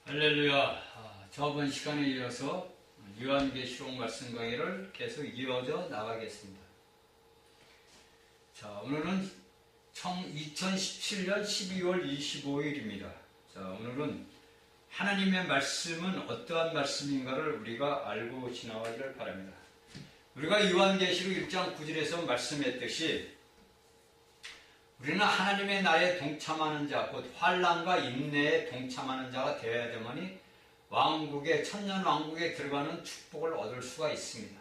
할렐루야. 저번 시간에 이어서 요한계시록 말씀 강의를 계속 이어져 나가겠습니다. 자, 오늘은 2017년 12월 25일입니다. 자, 오늘은 하나님의 말씀은 어떠한 말씀인가를 우리가 알고 지나가기를 바랍니다. 우리가 요한계시록 1장 9절에서 말씀했듯이 우리는 하나님의 나라에 동참하는 자, 곧 환난과 인내에 동참하는 자가 되어야 되머니 천년 왕국에 들어가는 축복을 얻을 수가 있습니다.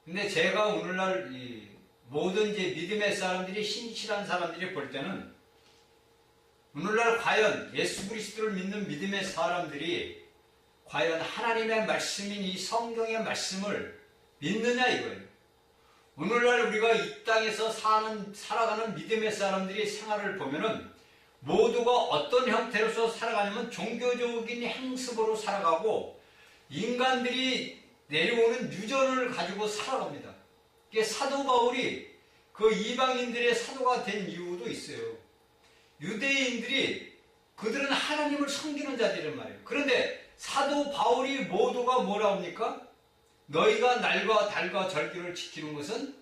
근데 제가 오늘날 모든 믿음의 사람들이, 신실한 사람들이 볼 때는 오늘날 과연 예수 그리스도를 믿는 믿음의 사람들이 과연 하나님의 말씀인 이 성경의 말씀을 믿느냐 이거예요. 오늘날 우리가 이 땅에서 살아가는 믿음의 사람들이 생활을 보면은 모두가 어떤 형태로서 살아가냐면 종교적인 행습으로 살아가고 인간들이 내려오는 유전을 가지고 살아갑니다. 이게 사도 바울이 그 이방인들의 사도가 된 이유도 있어요. 유대인들이 그들은 하나님을 섬기는 자들이란 말이에요. 그런데 사도 바울이 모두가 뭐라 합니까? 너희가 날과 달과 절기를 지키는 것은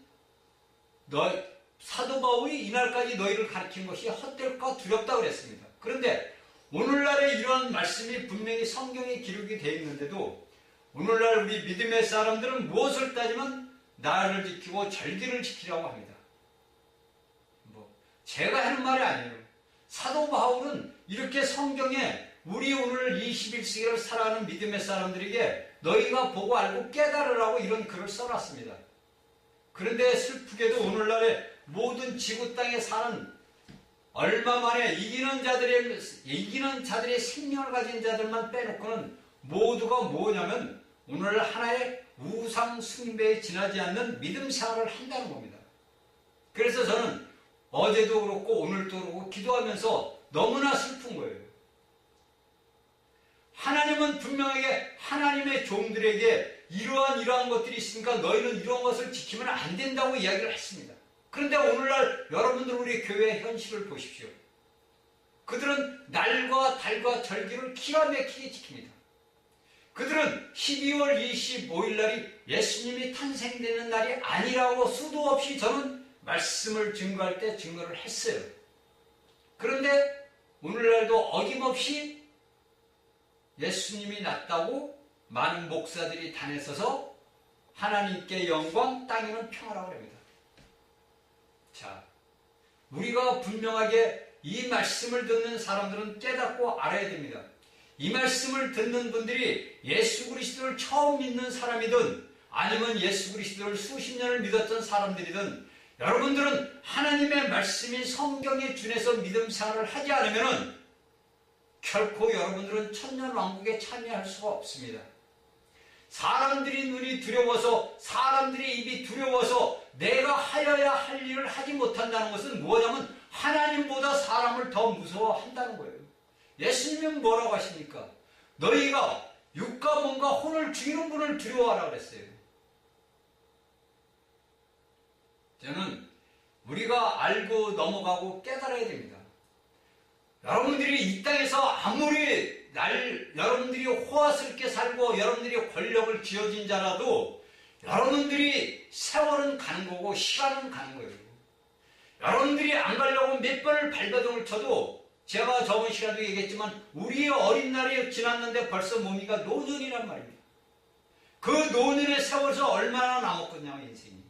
사도 바울이 이날까지 너희를 가르친 것이 헛될까 두렵다 그랬습니다. 그런데 오늘날에 이러한 말씀이 분명히 성경에 기록이 되어 있는데도 오늘날 우리 믿음의 사람들은 무엇을 따지면 날을 지키고 절기를 지키라고 합니다. 제가 하는 말이 아니에요. 사도 바울은 이렇게 성경에 우리 오늘 21세기를 살아가는 믿음의 사람들에게 너희가 보고 알고 깨달으라고 이런 글을 써놨습니다. 그런데 슬프게도 오늘날의 모든 지구 땅에 사는 얼마 만에 이기는 자들의 생명을 가진 자들만 빼놓고는 모두가 뭐냐면 오늘 하나의 우상 숭배에 지나지 않는 믿음 생활을 한다는 겁니다. 그래서 저는 어제도 그렇고 오늘도 그렇고 기도하면서 너무나 슬픈 거예요. 하나님은 분명하게 하나님의 종들에게 이러한 것들이 있으니까 너희는 이러한 것을 지키면 안 된다고 이야기를 했습니다. 그런데 오늘날 여러분들 우리 교회의 현실을 보십시오. 그들은 날과 달과 절기를 기가 막히게 지킵니다. 그들은 12월 25일 날이 예수님이 탄생되는 날이 아니라고 수도 없이 저는 말씀을 증거할 때 증거를 했어요. 그런데 오늘날도 어김없이 예수님이 났다고 많은 목사들이 단에 서서 하나님께 영광, 땅에는 평화라고 합니다. 자, 우리가 분명하게 이 말씀을 듣는 사람들은 깨닫고 알아야 됩니다. 이 말씀을 듣는 분들이 예수 그리스도를 처음 믿는 사람이든 아니면 예수 그리스도를 수십 년을 믿었던 사람들이든 여러분들은 하나님의 말씀인 성경에 준해서 믿음 생활을 하지 않으면 결코 여러분들은 천년왕국에 참여할 수가 없습니다. 사람들이 눈이 두려워서, 사람들의 입이 두려워서 내가 하여야 할 일을 하지 못한다는 것은 뭐냐면 하나님보다 사람을 더 무서워한다는 거예요. 예수님은 뭐라고 하십니까? 너희가 육과 몸과 혼을 죽이는 분을 두려워하라 그랬어요. 저는 우리가 알고 넘어가고 깨달아야 됩니다. 여러분들이 이 땅에서 아무리 여러분들이 호화스럽게 살고 여러분들이 권력을 쥐어진 자라도 여러분들이 세월은 가는 거고 시간은 가는 거예요. 여러분들이 안 가려고 몇 번을 발버둥을 쳐도 제가 저번 시간에도 얘기했지만 우리의 어린 날이 지났는데 벌써 몸이가 노년이란 말입니다. 그 노년의 세월에서 얼마나 남았겠냐고 인생이.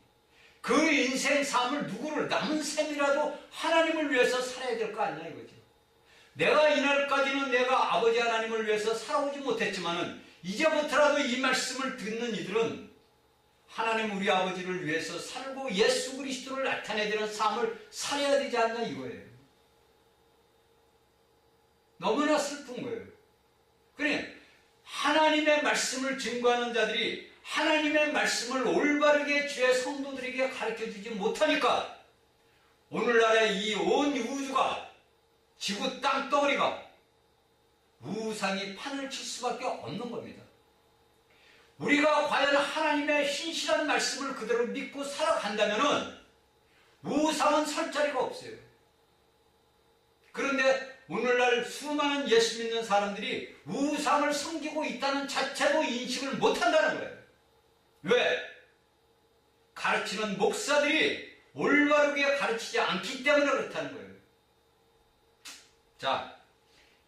그 인생 삶을 남은 셈이라도 하나님을 위해서 살아야 될 거 아니냐 이거죠. 내가 이날까지는 내가 아버지 하나님을 위해서 살아오지 못했지만은 이제부터라도 이 말씀을 듣는 이들은 하나님 우리 아버지를 위해서 살고 예수 그리스도를 나타내야 되는 삶을 살아야 되지 않나 이거예요. 너무나 슬픈 거예요. 그래 하나님의 말씀을 증거하는 자들이 하나님의 말씀을 올바르게 주의 성도들에게 가르쳐주지 못하니까 오늘날의 이 온 우주가 지구 땅덩어리가 우상이 판을 칠 수밖에 없는 겁니다. 우리가 과연 하나님의 신실한 말씀을 그대로 믿고 살아간다면 우상은 설 자리가 없어요. 그런데 오늘날 수많은 예수 믿는 사람들이 우상을 섬기고 있다는 자체도 인식을 못한다는 거예요. 왜? 가르치는 목사들이 올바르게 가르치지 않기 때문에 그렇다는 거예요. 자,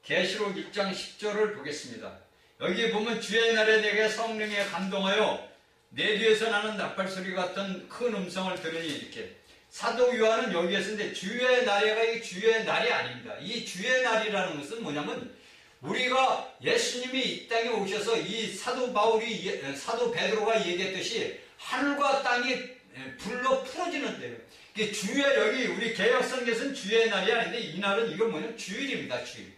계시록 1장 10절을 보겠습니다. 여기 보면 주의 날에 내게 성령에 감동하여 내 뒤에서 나는 나팔소리 같은 큰 음성을 들으니 이렇게. 사도 요한은 여기에 쓰는데 주의 날에가 이 주의 날이 아닙니다. 이 주의 날이라는 것은 뭐냐면 우리가 예수님이 이 땅에 오셔서 이 사도 베드로가 얘기했듯이 하늘과 땅이 불로 풀어지는데요. 주의 여기 우리 개혁성경에서는 주의 날이 아닌데 이 날은 이건 뭐냐면 주일입니다. 주일.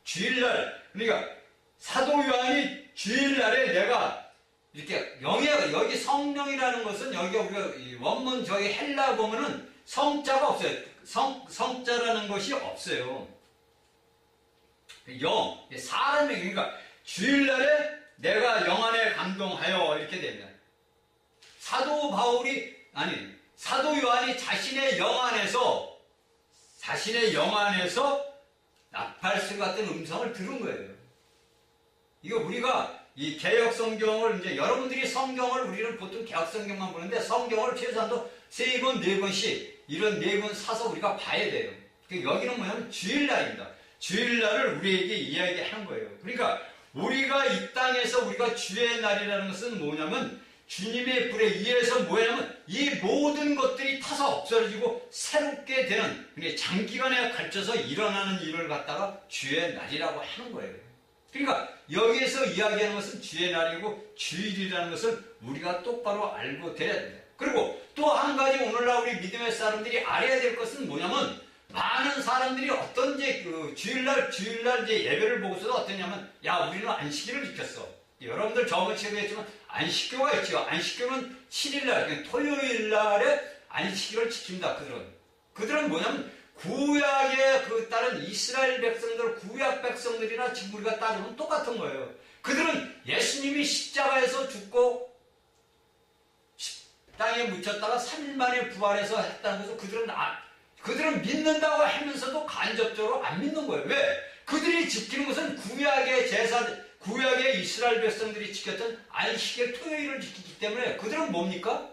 주일날. 그러니까 사도 요한이 주일날에 내가 이렇게 여기 성령이라는 것은 여기 우리가 원문 저기 헬라 보면은 성자가 없어요. 성자라는 것이 없어요. 사람이 그러니까 주일날에 내가 영 안에 감동하여 이렇게 됩니다. 사도 요한이 자신의 영 안에서 나팔소리 같은 음성을 들은 거예요. 이거 우리가 이 개혁 성경을 이제 여러분들이 성경을 우리는 보통 개혁 성경만 보는데 성경을 최소한도 3권, 4권씩 이런 4권 사서 우리가 봐야 돼요. 여기는 뭐냐면 주일날입니다. 주일날을 우리에게 이야기하는 거예요. 그러니까 우리가 이 땅에서 우리가 주의 날이라는 것은 뭐냐면 주님의 불에 의해서 뭐냐면 이 모든 것들이 타서 없어지고 새롭게 되는 장기간에 걸쳐서 일어나는 일을 갖다가 주의 날이라고 하는 거예요. 그러니까 여기에서 이야기하는 것은 주의 날이고 주일이라는 것을 우리가 똑바로 알고 되어야 됩니다. 그리고 또 한 가지 오늘날 우리 믿음의 사람들이 알아야 될 것은 뭐냐면 많은 사람들이 어떤 주일날 이제 예배를 보고서도 어떠냐면 야 우리는 안식일을 지켰어. 여러분들 저번 시간에 했지만 안식교가 있죠. 안식교는 7일날 토요일날에 안식일을 지킵니다. 그들은 뭐냐면 구약에 따른 이스라엘 백성들, 구약 백성들이나 지금 우리가 따지면 똑같은 거예요. 그들은 예수님이 십자가에서 죽고 땅에 묻혔다가 3일 만에 부활해서 했다는 것을 그들은 믿는다고 하면서도 간접적으로 안 믿는 거예요. 왜? 그들이 지키는 것은 구약의 이스라엘 백성들이 지켰던 안식일 토요일을 지키기 때문에 그들은 뭡니까?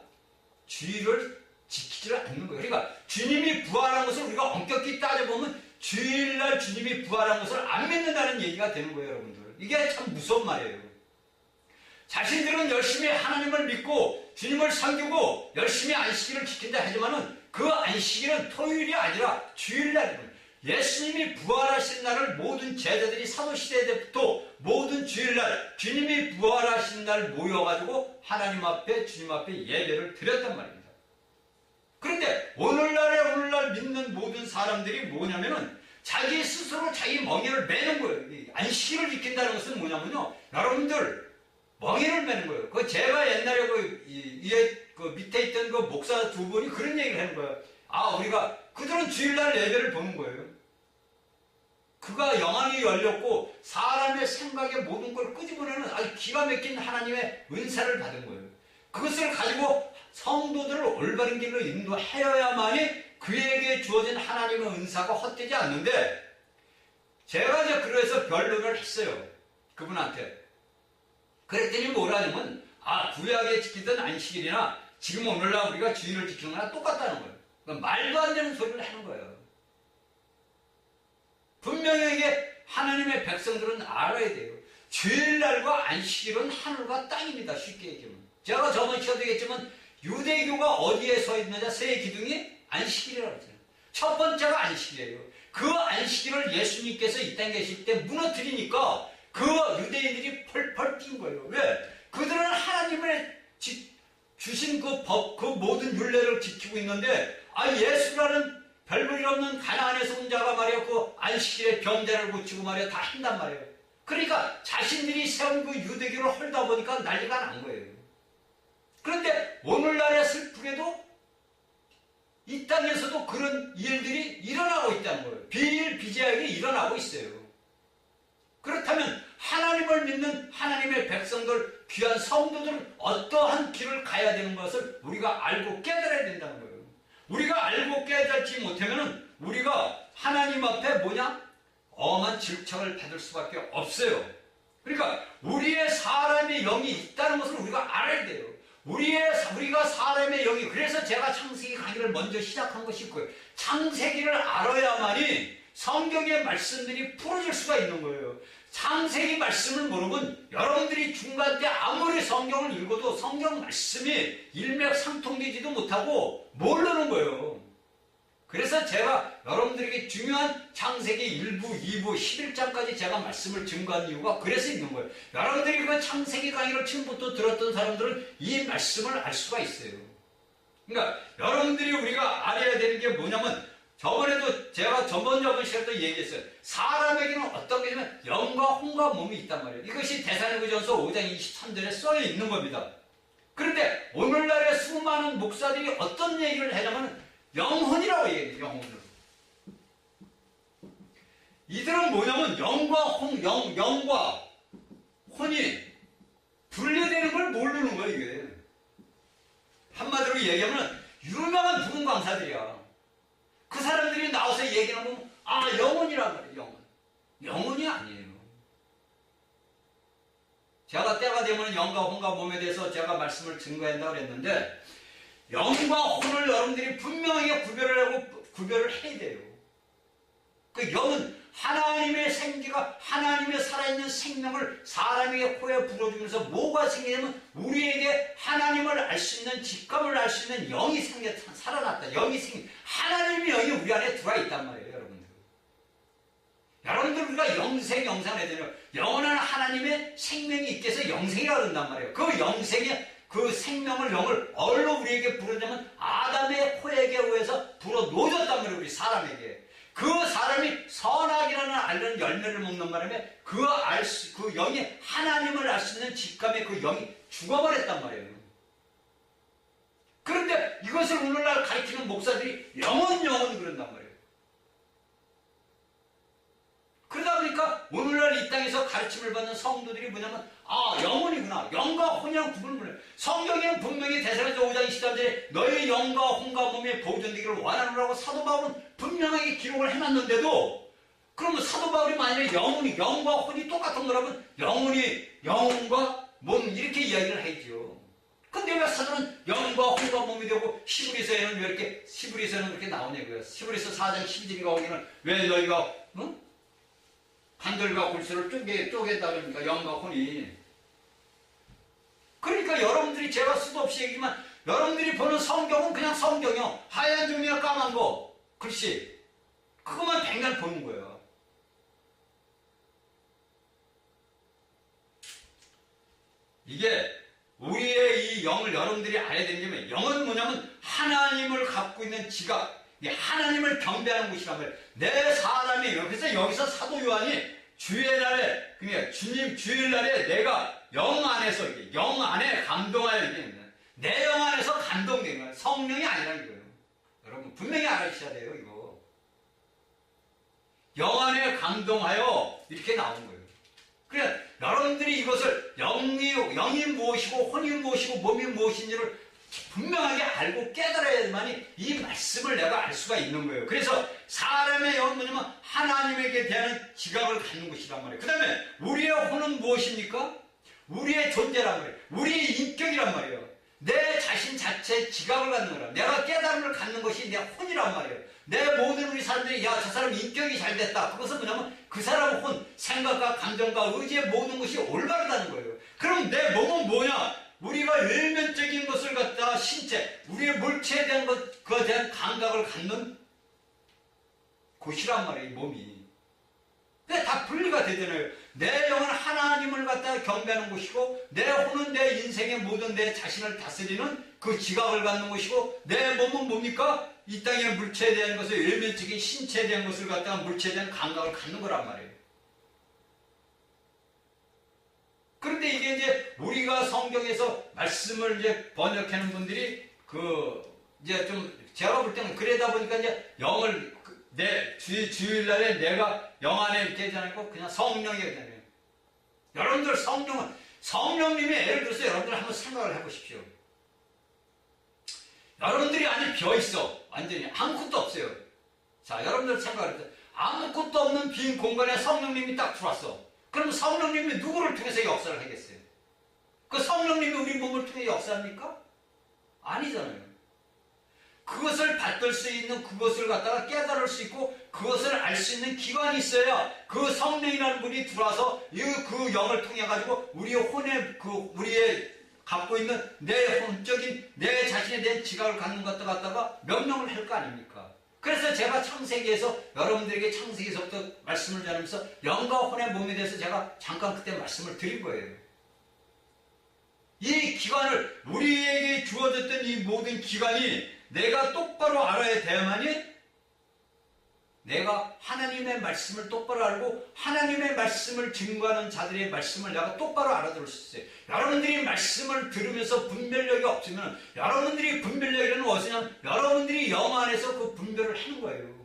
주일을 지키지를 않는 거예요. 그러니까 주님이 부활한 것을 우리가 엄격히 따져보면 주일날 주님이 부활한 것을 안 믿는다는 얘기가 되는 거예요, 여러분들. 이게 참 무서운 말이에요. 자신들은 열심히 하나님을 믿고 주님을 섬기고 열심히 안식일을 지킨다 하지만은 그 안식일은 토요일이 아니라 주일날입니다. 예수님이 부활하신 날을 모든 제자들이 사도시대 때부터 모든 주일날 주님이 부활하신 날 모여가지고 하나님 앞에 주님 앞에 예배를 드렸단 말입니다. 그런데 오늘날 믿는 모든 사람들이 뭐냐면은 자기 스스로 자기 멍에를 매는 거예요. 안식일을 지킨다는 것은 뭐냐면요. 여러분들 멍에를 매는 거예요. 제가 옛날에 그 밑에 있던 그 목사 2분이 그런 얘기를 하는 거예요. 그들은 주일날 예배를 보는 거예요. 그가 영안이 열렸고 사람의 생각에 모든 걸 끄집어내는 아주 기가 막힌 하나님의 은사를 받은 거예요. 그것을 가지고 성도들을 올바른 길로 인도하여야만이 그에게 주어진 하나님의 은사가 헛되지 않는데 제가 이제 그래서 변론을 했어요. 그분한테. 그랬더니 뭐라냐면 구약에 지키던 안식일이나 지금 오늘날 우리가 주일을 지키는 거랑 똑같다는 거예요. 그러니까 말도 안 되는 소리를 하는 거예요. 분명히 이게 하나님의 백성들은 알아야 돼요. 주일날과 안식일은 하늘과 땅입니다. 쉽게 얘기하면. 제가 저번 시간도 얘기했지만 유대교가 어디에 서 있느냐 세 기둥이 안식일이라고 했잖아요. 첫 번째가 안식일이에요. 그 안식일을 예수님께서 이 땅에 계실 때 무너뜨리니까 그 유대인들이 펄펄 뛴 거예요. 왜? 그들은 하나님의 주신 그 법, 그 모든 율례를 지키고 있는데 예수라는 별볼일 없는 가나안에서 온 자가 말이야 그 안식일에 병자를 고치고 말이야 다 한단 말이에요. 그러니까 자신들이 세운 그 유대교를 헐다 보니까 난리가 난 거예요. 그런데 오늘날에 슬프게도 이 땅에서도 그런 일들이 일어나고 있다는 거예요. 비일비재하게 일어나고 있어요. 그렇다면 하나님을 믿는 하나님의 백성들, 귀한 성도들은 어떠한 길을 가야 되는 것을 우리가 알고 깨달아야 된다는 거예요. 우리가 알고 깨닫지 못하면 우리가 하나님 앞에 엄한 질책을 받을 수밖에 없어요. 그러니까 우리의 사람의 영이 있다는 것을 우리가 알아야 돼요. 우리가 사람의 영이, 그래서 제가 창세기 강의를 먼저 시작한 것이 있고요. 창세기를 알아야만이 성경의 말씀들이 풀어질 수가 있는 거예요. 창세기 말씀을 모르면 여러분들이 중간 때 아무리 성경을 읽어도 성경 말씀이 일맥상통되지도 못하고 모르는 거예요. 그래서 제가 여러분들에게 중요한 창세기 1부, 2부, 11장까지 제가 말씀을 증거한 이유가 그래서 있는 거예요. 여러분들이 그 창세기 강의를 처음부터 들었던 사람들은 이 말씀을 알 수가 있어요. 그러니까 여러분들이 우리가 알아야 되는 게 뭐냐면, 저번에도 제가 저번 시간에도 얘기했어요. 사람에게는 어떤 게 있냐면 영과 혼과 몸이 있단 말이에요. 이것이 데살로니가전서 5장 23절에 써 있는 겁니다. 그런데 오늘날의 수많은 목사들이 어떤 얘기를 하냐면 영혼이라고 얘기해요. 영혼을. 이들은 뭐냐면 영과 혼이 분리되는 걸 모르는 거예요. 이게 한마디로 얘기하면 유명한 부흥 강사들이야. 그 사람들이 나와서 얘기하면 영혼이란 말이에요. 영혼이 아니에요. 제가 때가 되면 영과 혼과 몸에 대해서 제가 말씀을 증거한다고 그랬는데, 영과 혼을 여러분들이 분명하게 구별을 해야 돼요. 그 영은 하나님의 생기가, 하나님의 살아있는 생명을 사람에게 코에 불어주면서 뭐가 생기냐면 우리에게 하나님을 알 수 있는, 직감을 알 수 있는 영이 살아났다. 하나님의 영이 우리 안에 들어와 있단 말이에요. 여러분들 우리가 영생을 해야 되요. 영원한 하나님의 생명이 있게 해서 영생이라고 그런단 말이에요. 그 영생의 그 생명을, 영을 어디로 우리에게 불어주냐면 아담의 코에게 의해서 불어넣어졌단 말이에요. 우리 사람에게. 그 사람이 선악이라는 알는 열매를 먹는 바람에 그 영이 하나님을 알 수 있는 직감의 그 영이 죽어버렸단 말이에요. 그런데 이것을 오늘날 가르치는 목사들이 영은 그런단 말이에요. 그러다 보니까 오늘날 이 땅에서 가르침을 받는 성도들이 뭐냐면 영혼이구나. 영과 혼이랑 구분을 못해요. 성경에는 분명히 데살로니가서 5장 23절에 너희 영과 혼과 몸이 보존되기를 원하노라고 사도 바울은 분명하게 기록을 해놨는데도, 그러면 사도 바울이 만약에 영과 혼이 똑같은 거라면 영혼과 몸 이렇게 이야기를 하죠. 근데 왜 사도는 영과 혼과 몸이 되고 히브리서에는 이렇게 나오냐고요. 히브리서 4장 12절인가 거기는 왜 너희가 관절과 골수를 쪼갠다 그러니까 영과 혼이. 그러니까 여러분들이, 제가 수도 없이 얘기지만 여러분들이 보는 성경은 그냥 성경이요. 하얀 종이나 까만 거 글씨, 그것만 백날 보는 거예요. 이게 우리의 이 영을 여러분들이 알아야 되는 게, 영은 뭐냐면 하나님을 갖고 있는 지각, 하나님을 경배하는 곳이란 말이에요. 내 사람이. 그래서 여기서 사도 요한이 주일날에, 그러니까 주님 주일날에 내가 영 안에 감동하여, 내 영 안에서 감동되는 거예요. 성령이 아니라는 거예요. 여러분 분명히 알아주셔야 돼요. 이거 영 안에 감동하여 이렇게 나오는 거예요. 그러니까 여러분들이 이것을 영이 무엇이고 혼이 무엇이고 몸이 무엇인지를 분명하게 알고 깨달아야만이 이 말씀을 내가 알 수가 있는 거예요. 그래서 사람의 영은 뭐냐면 하나님에게 대한 지각을 갖는 것이란 말이에요. 그 다음에 우리의 혼은 무엇입니까? 우리의 존재란 말이에요. 우리의 인격이란 말이에요. 내 자신 자체의 지각을 갖는 거라. 내가 깨달음을 갖는 것이 내 혼이란 말이에요. 내 모든 우리 사람들이 저 사람 인격이 잘 됐다. 그것은 뭐냐면 그 사람 혼, 생각과 감정과 의지의 모든 것이 올바르다는 거예요. 그럼 내 몸은 뭐냐? 우리가 일면적인 것을 갖다가 신체, 우리의 물체에 대한 그에 대한 감각을 갖는 곳이란 말이에요, 이 몸이. 근데 다 분리가 되잖아요. 내 영은 하나님을 갖다가 경배하는 곳이고, 내 혼은 내 인생의 모든 내 자신을 다스리는 그 지각을 갖는 곳이고, 내 몸은 뭡니까? 이 땅의 물체에 대한 것을, 일면적인 신체에 대한 것을 갖다가 물체에 대한 감각을 갖는 거란 말이에요. 그런데 이게 이제 우리가 성경에서 말씀을 이제 번역하는 분들이 이제 좀 제가 볼 때는 그러다 보니까 이제 영을 내 주일날에 내가 영 안에 이렇게 하지 않고 그냥 성령이 되잖아요. 여러분들 성령님이 예를 들어서 여러분들 한번 생각을 해보십시오. 여러분들이 안에 비어 있어. 완전히 아무것도 없어요. 자, 여러분들 생각할 때 아무것도 없는 빈 공간에 성령님이 딱 들어왔어. 그럼 성령님이 누구를 통해서 역사를 하겠어요? 그 성령님이 우리 몸을 통해 역사합니까? 아니잖아요. 그것을 받들 수 있는, 그것을 갖다가 깨달을 수 있고 그것을 알 수 있는 기관이 있어야 그 성령이라는 분이 들어와서 그 영을 통해 가지고 우리의 혼의 우리의 갖고 있는 내 혼적인 내 자신에 대한 지각을 갖는 것도 갖다가 명령을 할 거 아닙니까? 그래서 제가 창세기에서 여러분들에게 창세기에서부터 말씀을 전하면서 영과 혼의 몸에 대해서 제가 잠깐 그때 말씀을 드린 거예요. 이 기관을, 우리에게 주어졌던 이 모든 기관이 내가 똑바로 알아야 돼야만이 내가 하나님의 말씀을 똑바로 알고 하나님의 말씀을 증거하는 자들의 말씀을 내가 똑바로 알아들을 수 있어요. 여러분들이 말씀을 들으면서 분별력이 없으면, 여러분들이 분별력이라는 것은 여러분들이 영 안에서 그 분별을 하는 거예요.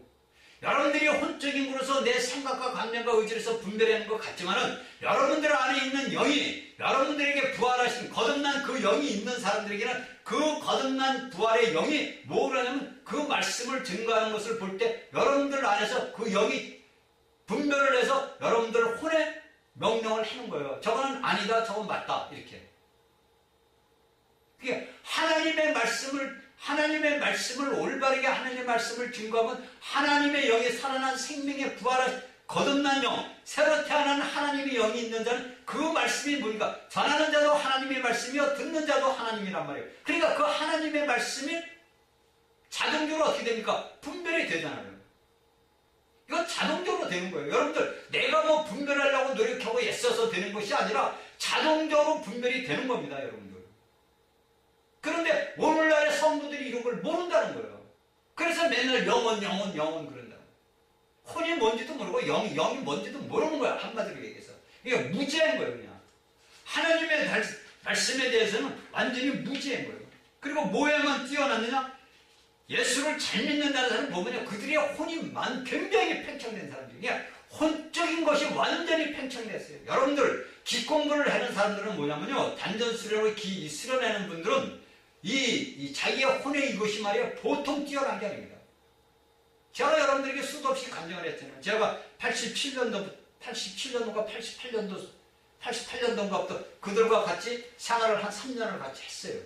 여러분들이 혼적인 거로서 내 생각과 감정과 의지로서 분별하는 것 같지만은 여러분들 안에 있는 영이, 여러분들에게 부활하신 거듭난 그 영이 있는 사람들에게는 그 거듭난 부활의 영이 뭐라냐면 그 말씀을 증거하는 것을 볼 때 여러분들 안에서 그 영이 분별을 해서 여러분들 혼의 명령을 하는 거예요. 저거는 아니다, 저건 맞다, 이렇게. 그게 하나님의 말씀을 올바르게 하나님의 말씀을 증거하면 하나님의 영이 살아난 생명의 부활한 거듭난 영, 새로 태어난 하나님의 영이 있는 자는 그 말씀이 뭡니까? 전하는 자도 하나님의 말씀이요 듣는 자도 하나님이란 말이에요. 그러니까 그 하나님의 말씀이 자동적으로 어떻게 됩니까? 분별이 되잖아요. 이건 자동적으로 되는 거예요. 여러분들, 내가 뭐 분별하려고 노력하고 애써서 되는 것이 아니라 자동적으로 분별이 되는 겁니다, 여러분들. 그런데 오늘날의 성도들이 이런 걸 모른다는 거예요. 그래서 맨날 영원 그런다. 혼이 뭔지도 모르고 영이 뭔지도 모르는 거야, 한마디로 얘기해서. 이게 무지한 거예요, 그냥. 하나님의 말씀에 대해서는 완전히 무지한 거예요. 그리고 뭐에만 뛰어났느냐? 예수를 잘 믿는다는 사람 보면요, 그들의 혼이 굉장히 팽창된 사람들이, 그냥 혼적인 것이 완전히 팽창됐어요. 여러분들, 기공부를 하는 사람들은 뭐냐면요, 단전 수련을 수련하는 분들은 이 자기의 혼의 이것이 말이야 보통 뛰어난 게 아닙니다. 제가 여러분들에게 수도 없이 간증을 했잖아요. 제가 88년도인가 88년도인가부터 그들과 같이 생활을 한 3년을 같이 했어요.